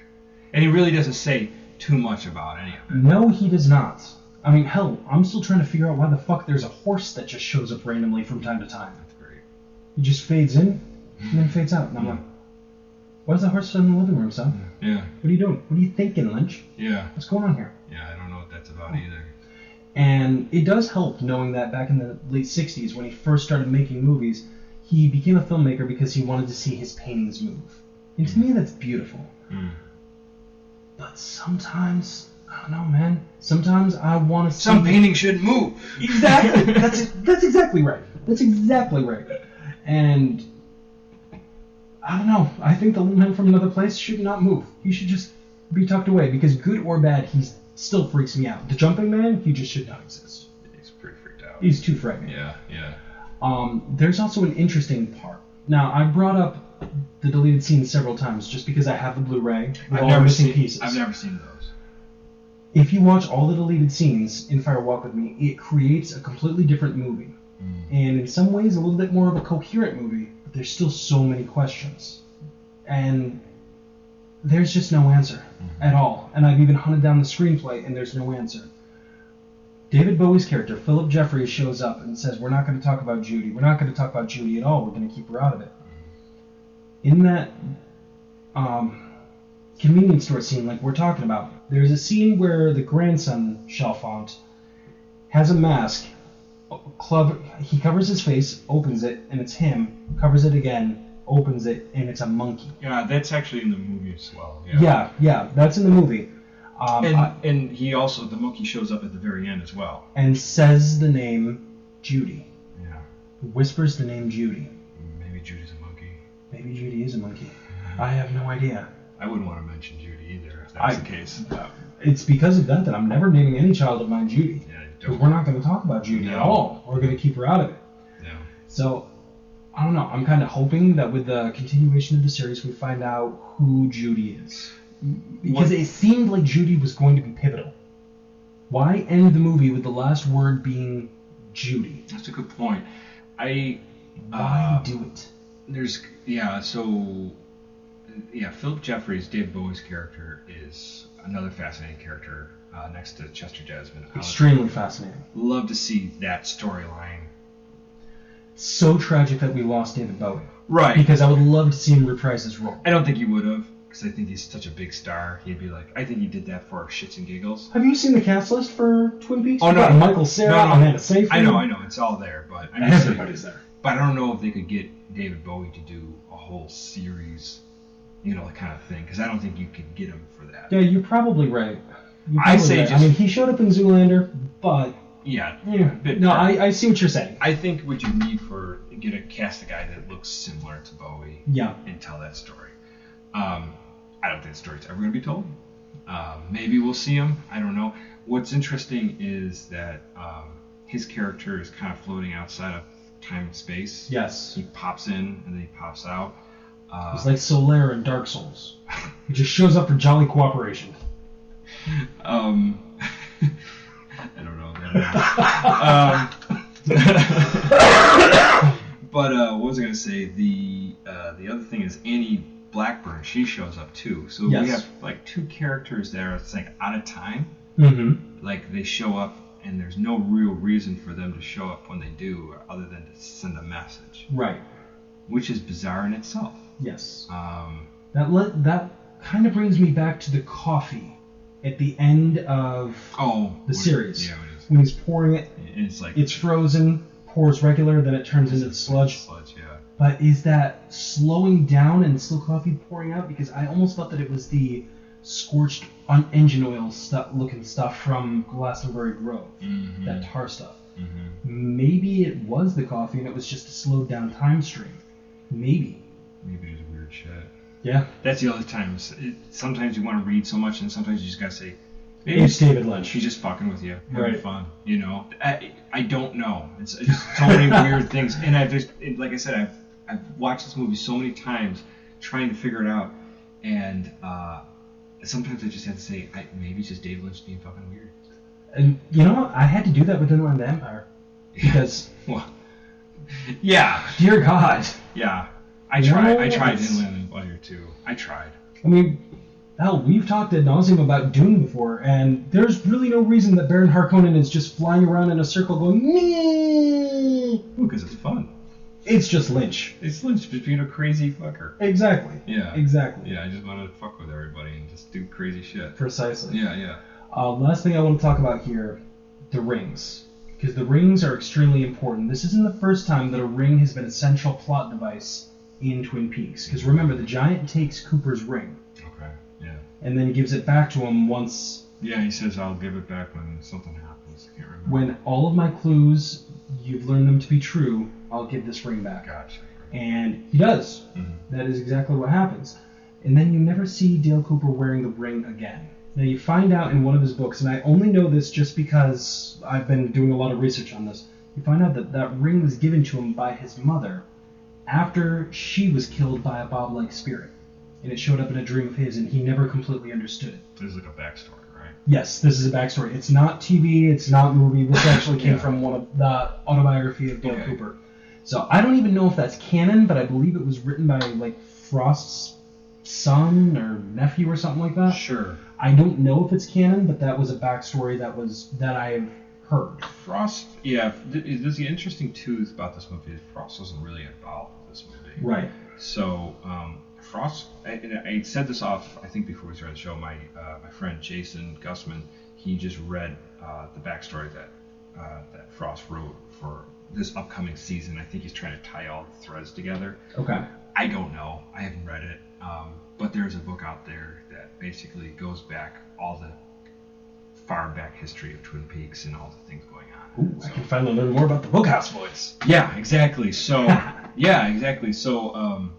and he really doesn't say too much about any of it. No, he does not. I mean, hell, I'm still trying to figure out why the fuck there's a horse that just shows up randomly from time to time. That's great. He just fades in and then fades out, and I'm like, why is the horse in the living room, son? Yeah. What are you doing? What are you thinking, Lynch? Yeah. What's going on here? Yeah, I don't know what that's about either. And it does help knowing that back in the late 60s, when he first started making movies, he became a filmmaker because he wanted to see his paintings move. And to me, that's beautiful. But sometimes, I don't know, man. Sometimes I want to see... Some paintings shouldn't move. Exactly. That's exactly right. That's exactly right. And I don't know. I think the little man from another place should not move. He should just be tucked away, because good or bad, he still freaks me out. The jumping man, he just should not exist. He's pretty freaked out. He's too frightening. Yeah. There's also an interesting part. Now, I brought up the deleted scenes several times just because I have the Blu-ray with all the missing pieces. I've never seen those. If you watch all the deleted scenes in Fire Walk With Me, it creates a completely different movie. And in some ways, a little bit more of a coherent movie, but there's still so many questions. And there's just no answer at all. And I've even hunted down the screenplay, and there's no answer. David Bowie's character, Philip Jeffries, shows up and says, we're not going to talk about Judy. We're not going to talk about Judy at all. We're going to keep her out of it. In that convenience store scene like we're talking about, there's a scene where the grandson, Chalfant, has a mask. He covers his face, opens it, and it's him. Covers it again, opens it, and it's a monkey. Yeah, that's actually in the movie as well. Yeah, that's in the movie. And he also, the monkey shows up at the very end as well. And says the name Judy. Yeah. Whispers the name Judy. Maybe Judy's a monkey. Maybe Judy is a monkey. I have no idea. I wouldn't want to mention Judy either, if that's the case. It's because of that I'm never naming any child of mine Judy. Yeah, because we're not going to talk about Judy at all. We're going to keep her out of it. No. So, I don't know. I'm kind of hoping that with the continuation of the series, we find out who Judy is. Because it seemed like Judy was going to be pivotal. Why end the movie with the last word being Judy? That's a good point. Why do it? Philip Jeffries, David Bowie's character, is another fascinating character next to Chester Jasmine. Extremely fascinating. Love to see that storyline. So tragic that we lost David Bowie. Right. Because I would love to see him reprise his role. I don't think he would have, because I think he's such a big star. He'd be like, I think he did that for shits and giggles. Have you seen the cast list for Twin Peaks? Oh, no. Michael Cera, Amanda Seyfried. I know. It's all there. But everybody's there. But I don't know if they could get David Bowie to do a whole series, that kind of thing, because I don't think you could get him for that. Yeah, you're probably right. I mean, he showed up in Zoolander, but... Yeah. I see what you're saying. I think what you need get a cast a guy that looks similar to Bowie. Yeah. And tell that story. I don't think the story's ever going to be told. Maybe we'll see him. I don't know. What's interesting is that his character is kind of floating outside of time and space. Yes. He pops in and then he pops out. He's like Solaire in Dark Souls. He just shows up for jolly cooperation. I don't know. But what was I going to say? The other thing is Annie Blackburn. She shows up too. So Yes. we have like two characters that are like out of time. Mm-hmm. Like they show up and there's no real reason for them to show up when they do, other than to send a message, Right. which is bizarre in itself. Yes. Um, That kind of brings me back to the coffee at the end of the series. Yeah, it is. When he's pouring it, And it's like it's frozen, pours regular, then it turns into the sludge. Yeah. But is that slowing down and still coffee pouring out? Because I almost thought that it was the scorched engine oil looking stuff from Glastonbury Grove, Mm-hmm. that tar stuff. Mm-hmm. Maybe it was the coffee and it was just a slowed down time stream. Maybe. Maybe it was weird shit. Yeah. That's the other times. Sometimes you want to read so much, and sometimes you just gotta say, maybe It's David Lynch. she's just fucking with you, having Right. fun. You know, I don't know. It's just so many weird things, and like I said, I've watched this movie so many times, trying to figure it out, and sometimes I just have to say, maybe it's just David Lynch being fucking weird. And you know what? I had to do that with Inland Empire. Because, Well, yeah, dear God. yeah. I You tried. know, I tried it's- Inland Empire too. I tried. I mean, hell, we've talked ad nauseum about Dune before, and there's really no reason that Baron Harkonnen is just flying around in a circle going, nee. Because it's fun. It's just Lynch. It's Lynch just being a crazy fucker. Exactly. Yeah. Exactly. Yeah, I just want to fuck with everybody and just do crazy shit. Precisely. Yeah, yeah. Last thing I want to talk about here, the rings. Because the rings are extremely important. This isn't the first time that a ring has been a central plot device in Twin Peaks. Because remember, the giant takes Cooper's ring, Okay, yeah. and then gives it back to him once, Yeah, he says, I'll give it back when something happens. I can't remember. when all of my clues, you've learned them to be true, I'll give this ring back. Gotcha. And he does. Mhm. That is exactly what happens. And then you never see Dale Cooper wearing the ring again. Now you find out in one of his books, and I only know this just because I've been doing a lot of research on this, you find out that that ring was given to him by his mother after she was killed by a Bob-like spirit. And it showed up in a dream of his, and he never completely understood it. There's like a backstory, right? Yes, this is a backstory. It's not TV, it's not movie. This actually came Yeah. from one of the autobiography of Dale Okay. Cooper. So I don't even know if that's canon, but I believe it was written by like Frost's son or nephew or something like that. Sure. I don't know if it's canon, but that was a backstory that I've heard. Frost, yeah, there's the interesting too about this movie is Frost wasn't really involved with this movie. Right. So, Frost, I said this off, I think before we started the show, my friend Jason Gussman, he just read the backstory that Frost wrote for this upcoming season. I think he's trying to tie all the threads together. Okay. I don't know. I haven't read it. But there's a book out there that basically goes back all the far back history of Twin Peaks and all the things going on. Ooh, I can finally learn more about the Bookhouse Boys. Yeah, exactly. So,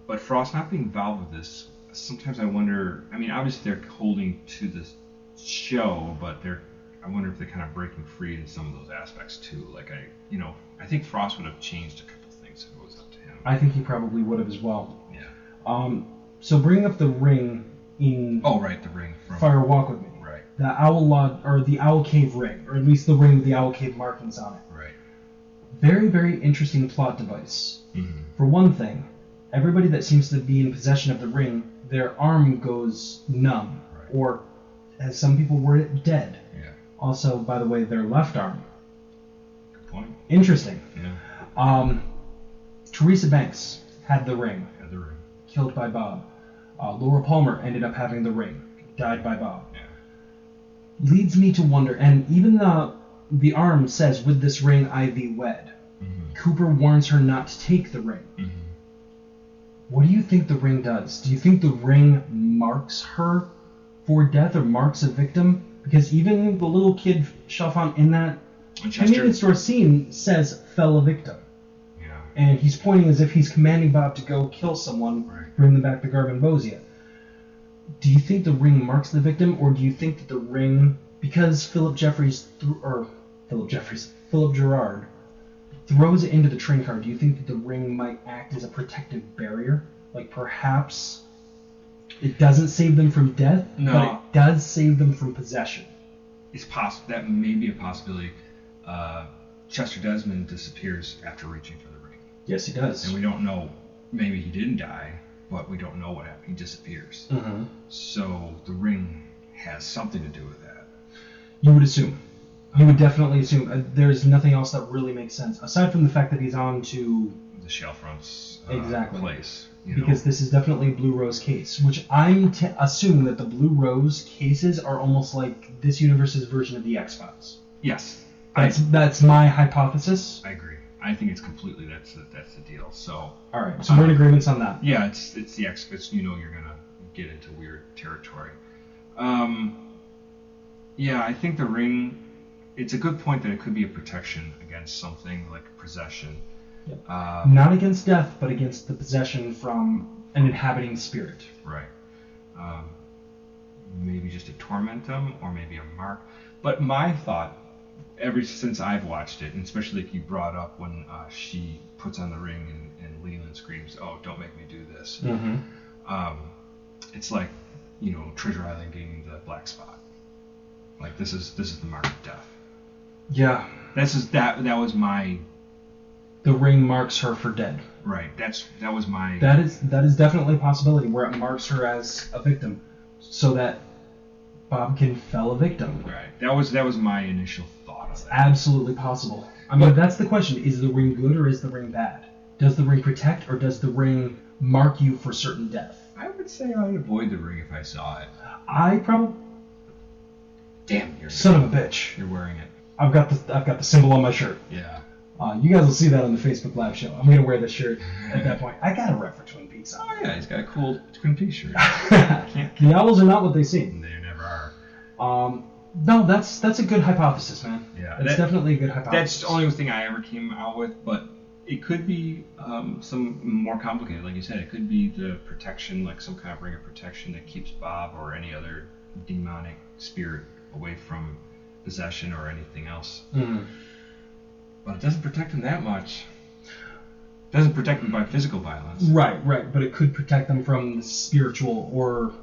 but Frost not being involved with this, sometimes I wonder. I mean, obviously they're holding to the show, but I wonder if they're kind of breaking free in some of those aspects too. Like I think Frost would have changed a couple things if it was up to him. I think he probably would have as well. Yeah. So bringing up the ring in Oh, right, the ring from Fire Walk With Me. Right. The Owl Lodge, or the Owl Cave ring, or at least the ring with the Owl Cave markings on it. Right. Very, very interesting plot device. Mm-hmm. For one thing, everybody that seems to be in possession of the ring, their arm goes numb, Right. or, as some people word it, dead. Yeah. Also, by the way, their left arm. Good point. Interesting. Yeah. Teresa Banks had the ring, Yeah, the ring. killed by Bob. Laura Palmer ended up having the ring, died by Bob. Yeah. Leads me to wonder, and even the arm says, with this ring I thee wed. Mm-hmm. Cooper warns her not to take the ring. Mm-hmm. What do you think the ring does? Do you think the ring marks her for death or marks a victim? Because even the little kid Chalfant in that convenience store scene says fell a victim. Yeah. And he's pointing as if he's commanding Bob to go kill someone, Right. bring them back to Garbanbosia. Do you think the ring marks the victim, or do you think that the ring, because Philip Gerard throws it into the train car, do you think that the ring might act as a protective barrier? Like perhaps it doesn't save them from death, No. but it does save them from possession. It's possible that may be a possibility. Chester Desmond disappears after reaching for the ring. Yes, he does. And we don't know, maybe he didn't die, but we don't know what happened. He disappears. Mm-hmm. So the ring has something to do with that. You would assume. You would definitely assume. There's nothing else that really makes sense, aside from the fact that he's on to... the Shellfront's exactly. place. Because this is definitely a Blue Rose case, which I'm assuming that the Blue Rose cases are almost like this universe's version of the X-Files. Yes. That's my hypothesis. I agree. I think it's completely that's the deal. So all right, so we're in agreement on that. Yeah, it's the X-Files. You're gonna get into weird territory. Yeah, I think the ring. It's a good point that it could be a protection against something like possession. Yep. Not against death, but against the possession from an inhabiting spirit. Right. Maybe just to torment them, or maybe a mark. But my thought, ever since I've watched it, and especially like you brought up when she puts on the ring and Leland screams, "Oh, don't make me do this." Mm-hmm. It's like, Treasure Island getting the black spot. Like this is the mark of death. Yeah. That was my. The ring marks her for dead. Right. That was my. That is definitely a possibility where it marks her as a victim, so that Bobkin fell a victim. Right. That was my initial thought of that. Absolutely possible. I mean, that's the question: is the ring good or is the ring bad? Does the ring protect or does the ring mark you for certain death? I would say I would avoid the ring if I saw it. I probably. Damn, son of a bitch! You're wearing it. I've got the symbol on my shirt. Yeah. You guys will see that on the Facebook Live show. I'm gonna wear this shirt at that point. I got a rep for Twin Peaks on. Oh yeah, he's got a cool Twin Peaks shirt. The owls are not what they seem. They never are. No, that's a good hypothesis, man. Yeah, it's definitely a good hypothesis. That's the only thing I ever came out with, but it could be some more complicated. Like you said, it could be the protection, like some kind of ring of protection that keeps Bob or any other demonic spirit away from possession or anything else. Mm-hmm. But it doesn't protect them that much. It doesn't protect them by physical violence. Right. But it could protect them from the spiritual or,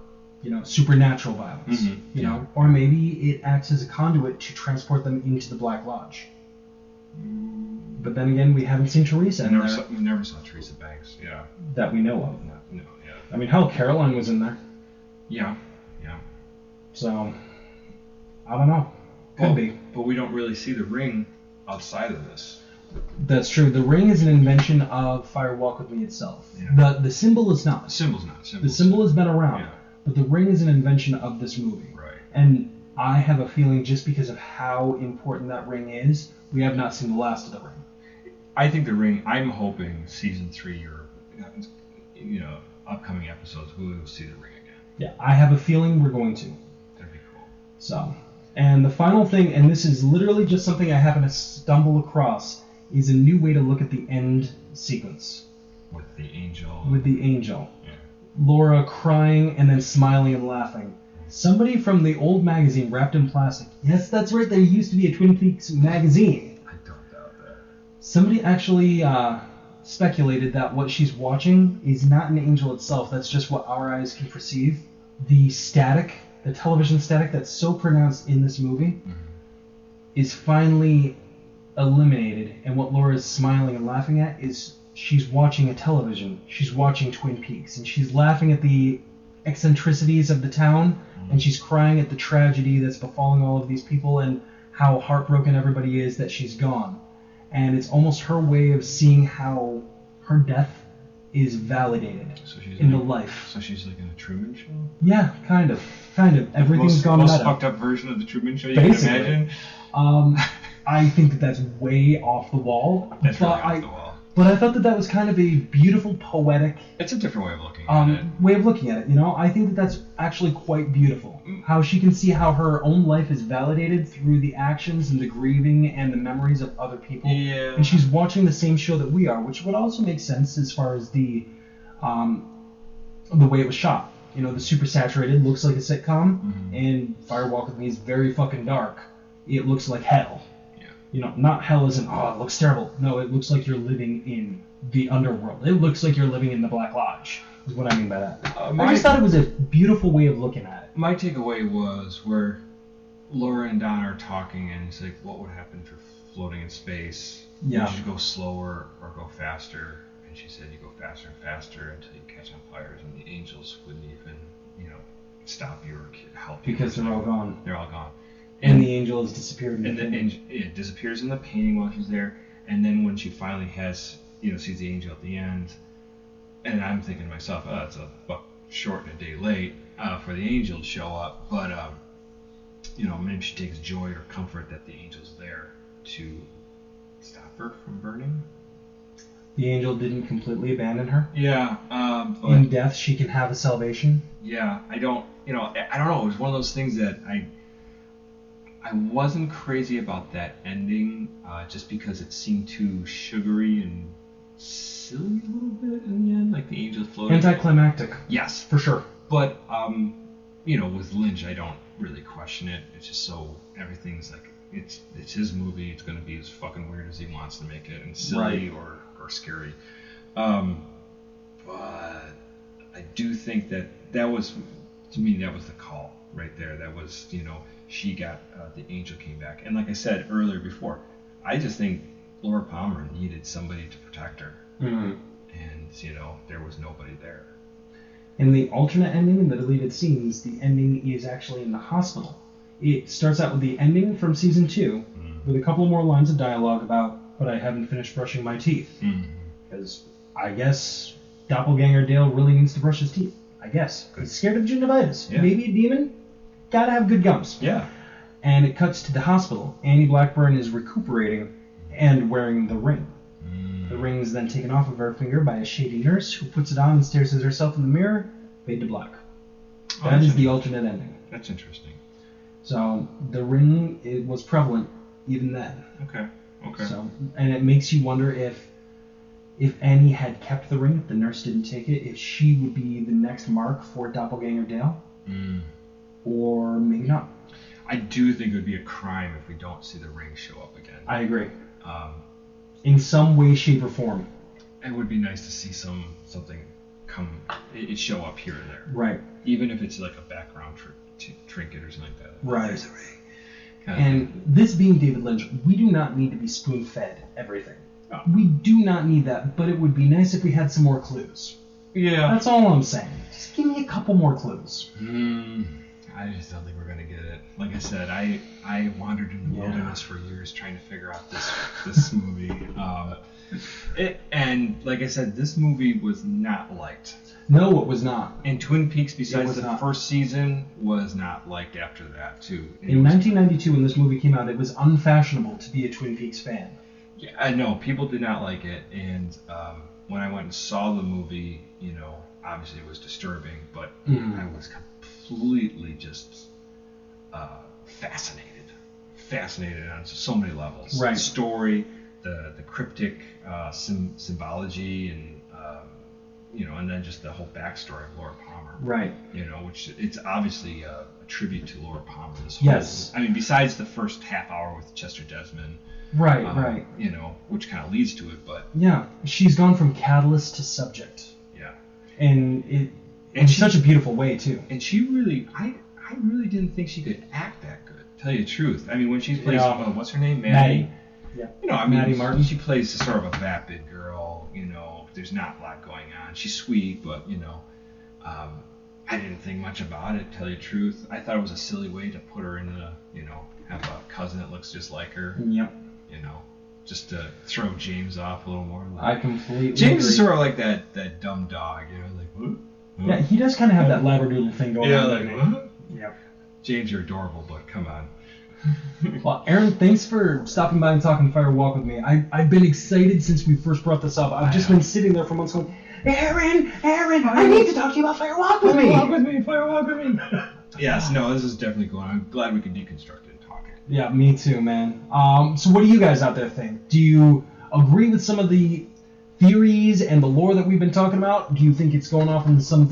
supernatural violence. Mm-hmm. Or maybe it acts as a conduit to transport them into the Black Lodge. But then again, we haven't seen Teresa. We never saw Teresa Banks. Yeah. That we know of. No. Yeah. I mean, hell, Caroline was in there. Yeah. So, I don't know. Could be. But we don't really see the ring outside of this. That's true. The ring is an invention of Fire Walk With Me itself. Yeah. The symbol is not. The symbol's not. The symbol has been around. Yeah. But the ring is an invention of this movie. Right. And I have a feeling just because of how important that ring is, we have not seen the last of the ring. I think the ring, I'm hoping season 3 or, upcoming episodes, we will see the ring again. Yeah, I have a feeling we're going to. That'd be cool. So, and the final thing, and this is literally just something I happen to stumble across, is a new way to look at the end sequence. With the angel. Yeah. Laura crying and then smiling and laughing. Somebody from the old magazine wrapped in plastic. Yes, that's right, there used to be a Twin Peaks magazine. I don't doubt that. Somebody actually speculated that what she's watching is not an angel itself, that's just what our eyes can perceive. The static, the television static that's so pronounced in this movie is finally eliminated, and what Laura's smiling and laughing at is she's watching a television. She's watching Twin Peaks, and she's laughing at the eccentricities of the town, and she's crying at the tragedy that's befalling all of these people and how heartbroken everybody is that she's gone. And it's almost her way of seeing how her death is validated in the life. So she's like in a Truman Show? Yeah, kind of. Everything's gone most meta. fucked up version of the Truman Show you Basically. can imagine. I think that's way off the wall. That's really off the wall. But I thought that was kind of a beautiful, poetic... It's a different way of looking at it. Way of looking at it, I think that's actually quite beautiful. How she can see how her own life is validated through the actions and the grieving and the memories of other people. Yeah. And she's watching the same show that we are, which would also make sense as far as the way it was shot. The super saturated looks like a sitcom, and Fire Walk With Me is very fucking dark. It looks like hell. Not hell as in, it looks terrible. No, it looks like you're living in the underworld. It looks like you're living in the Black Lodge, is what I mean by that. I just thought it was a beautiful way of looking at it. My takeaway was where Laura and Don are talking, and he's like, what would happen floating in space. Yeah. You should go slower or go faster. And she said, you go faster and faster until you catch on fires, and the angels wouldn't even, stop you or help you. Because they're all gone. They're all gone. And the angel has disappeared. And it disappears in the painting while she's there. And then when she finally sees the angel at the end, and I'm thinking to myself, oh, it's a buck short and a day late for the angel to show up. But, maybe she takes joy or comfort that the angel's there to stop her from burning. The angel didn't completely abandon her. Yeah. In death, she can have a salvation. Yeah, I don't know. It was one of those things that I wasn't crazy about that ending, just because it seemed too sugary and silly a little bit in the end, like the angel floating. Anticlimactic. Yes, For sure. but with Lynch, I don't really question it. It's just so everything's like it's his movie. It's going to be as fucking weird as he wants to make it, and silly or scary. But I do think that was, to me, that was the call right there. That was, she got, the angel came back. And like I said earlier before, I just think Laura Palmer needed somebody to protect her. Mm-hmm. And, there was nobody there. In the alternate ending, in the deleted scenes, the ending is actually in the hospital. It starts out with the ending from season 2, with a couple more lines of dialogue about, but I haven't finished brushing my teeth. Because I guess Doppelganger Dale really needs to brush his teeth. I guess. He's scared of gingivitis. Yeah. Maybe a demon? Gotta have good gums. Yeah. And it cuts to the hospital. Annie Blackburn is recuperating and wearing the ring. The ring is then taken off of her finger by a shady nurse who puts it on and stares at herself in the mirror. Fade to black. That is the alternate ending. That's interesting. So the ring, it was prevalent even then. Okay. So, and it makes you wonder if Annie had kept the ring, if the nurse didn't take it, if she would be the next mark for Doppelganger Dale, or maybe not. I do think it would be a crime if we don't see the ring show up again. I agree. In some way, shape, or form. It would be nice to see something it show up here and there. Right. Even if it's like a background trinket or something like that. Right. There's a ring. And this being David Lynch, we do not need to be spoon-fed everything. Oh. We do not need that, but it would be nice if we had some more clues. Yeah. That's all I'm saying. Just give me a couple more clues. I just don't think we're gonna get it. Like I said, I wandered in the wilderness for years trying to figure out this movie. And like I said, this movie was not liked. No, it was not. And Twin Peaks, besides the not. first season, was not liked after that too. In 1992, when this movie came out, it was unfashionable to be a Twin Peaks fan. Yeah, I know people did not like it, and when I went and saw the movie, obviously it was disturbing, but I was completely just fascinated on so many levels. Right. The story, the cryptic symbology, and and then just the whole backstory of Laura Palmer. Right. Which it's obviously a tribute to Laura Palmer. Yes. I mean, besides the first half hour with Chester Desmond. Right. Which kind of leads to it, but yeah, she's gone from catalyst to subject. Yeah. And in such a beautiful way too. And she really, I really didn't think she could act that good. Tell you the truth. I mean, when she plays, what's her name, Maddie. Yeah. Maddie Martin. She plays sort of a vapid girl. There's not a lot going on. She's sweet, but I didn't think much about it. Tell you the truth, I thought it was a silly way to put her in have a cousin that looks just like her. Yep. Just to throw James off a little more. I completely James agree. is sort of like that dumb dog, like what? Yeah, he does kind of have that labradoodle thing going on. Like what? Yep. James, you're adorable, but come on. Well, Aaron, thanks for stopping by and talking Fire Walk with me. I've been excited since we first brought this up. I've just been sitting there for months going, Aaron, I need to talk to you about Fire Walk with me. Fire Walk with me. Yes, no, this is definitely going. I'm glad we could deconstruct it and talk it. Yeah, me too, man. So what do you guys out there think? Do you agree with some of the theories and the lore that we've been talking about? Do you think it's going off in some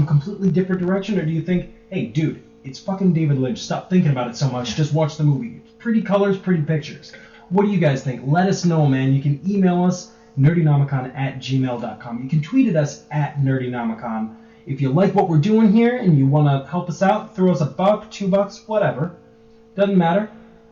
completely different direction? Or do you think, hey, dude, it's fucking David Lynch. Stop thinking about it so much. Just watch the movie. Pretty colors, pretty pictures. What do you guys think? Let us know, man. You can email us, nerdynomicon@gmail.com. You can tweet at us at nerdynomicon. If you like what we're doing here and you want to help us out, throw us $1, $2, whatever. Doesn't matter.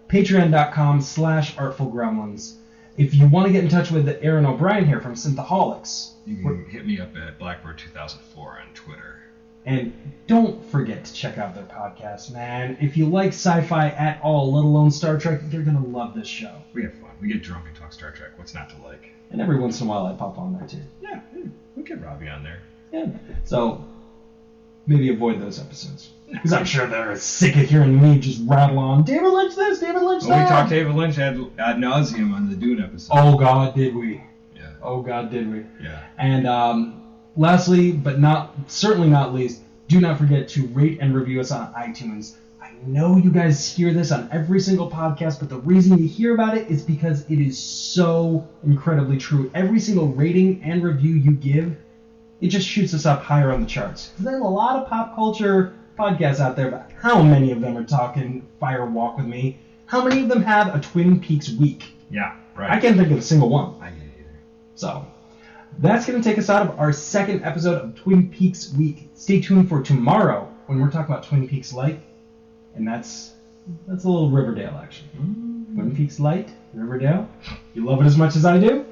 Patreon.com/ArtfulGremlins. If you want to get in touch with Aaron O'Brien here from Synthaholics, you can hit me up at Blackbird2004 on Twitter. And don't forget to check out their podcast, man. If you like sci-fi at all, let alone Star Trek, you're going to love this show. We have fun. We get drunk and talk Star Trek. What's not to like? And every once in a while I pop on there, too. Yeah, we'll get Robbie on there. Yeah. So, maybe avoid those episodes. Because I'm sure they're sick of hearing me just rattle on, David Lynch this, David Lynch that. Well, we talked David Lynch ad nauseum on the Dune episode. Oh, God, did we. Yeah. Oh, God, did we. Yeah. And lastly, but certainly not least, do not forget to rate and review us on iTunes. I know you guys hear this on every single podcast, but the reason you hear about it is because it is so incredibly true. Every single rating and review you give, it just shoots us up higher on the charts. There's a lot of pop culture podcasts out there, but how many of them are talking Fire Walk With Me? How many of them have a Twin Peaks week? Yeah, right. I can't think of a single one. I can't either. So, that's going to take us out of our second episode of Twin Peaks Week. Stay tuned for tomorrow when we're talking about Twin Peaks Light. And that's a little Riverdale action. Twin Peaks Light, Riverdale. You love it as much as I do?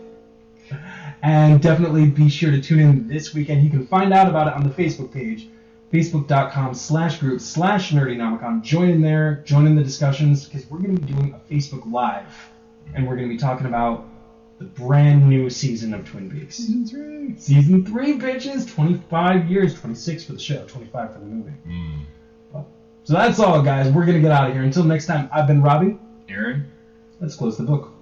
And definitely be sure to tune in this weekend. You can find out about it on the Facebook page, facebook.com/group/Nerdynomicon. Join in there, join in the discussions, because we're going to be doing a Facebook Live. And we're going to be talking about the brand new season of Twin Peaks. Season 3. Season 3, bitches. 25 years, 26 for the show, 25 for the movie. So that's all, guys. We're going to get out of here. Until next time, I've been Robbie. Aaron? Let's close the book.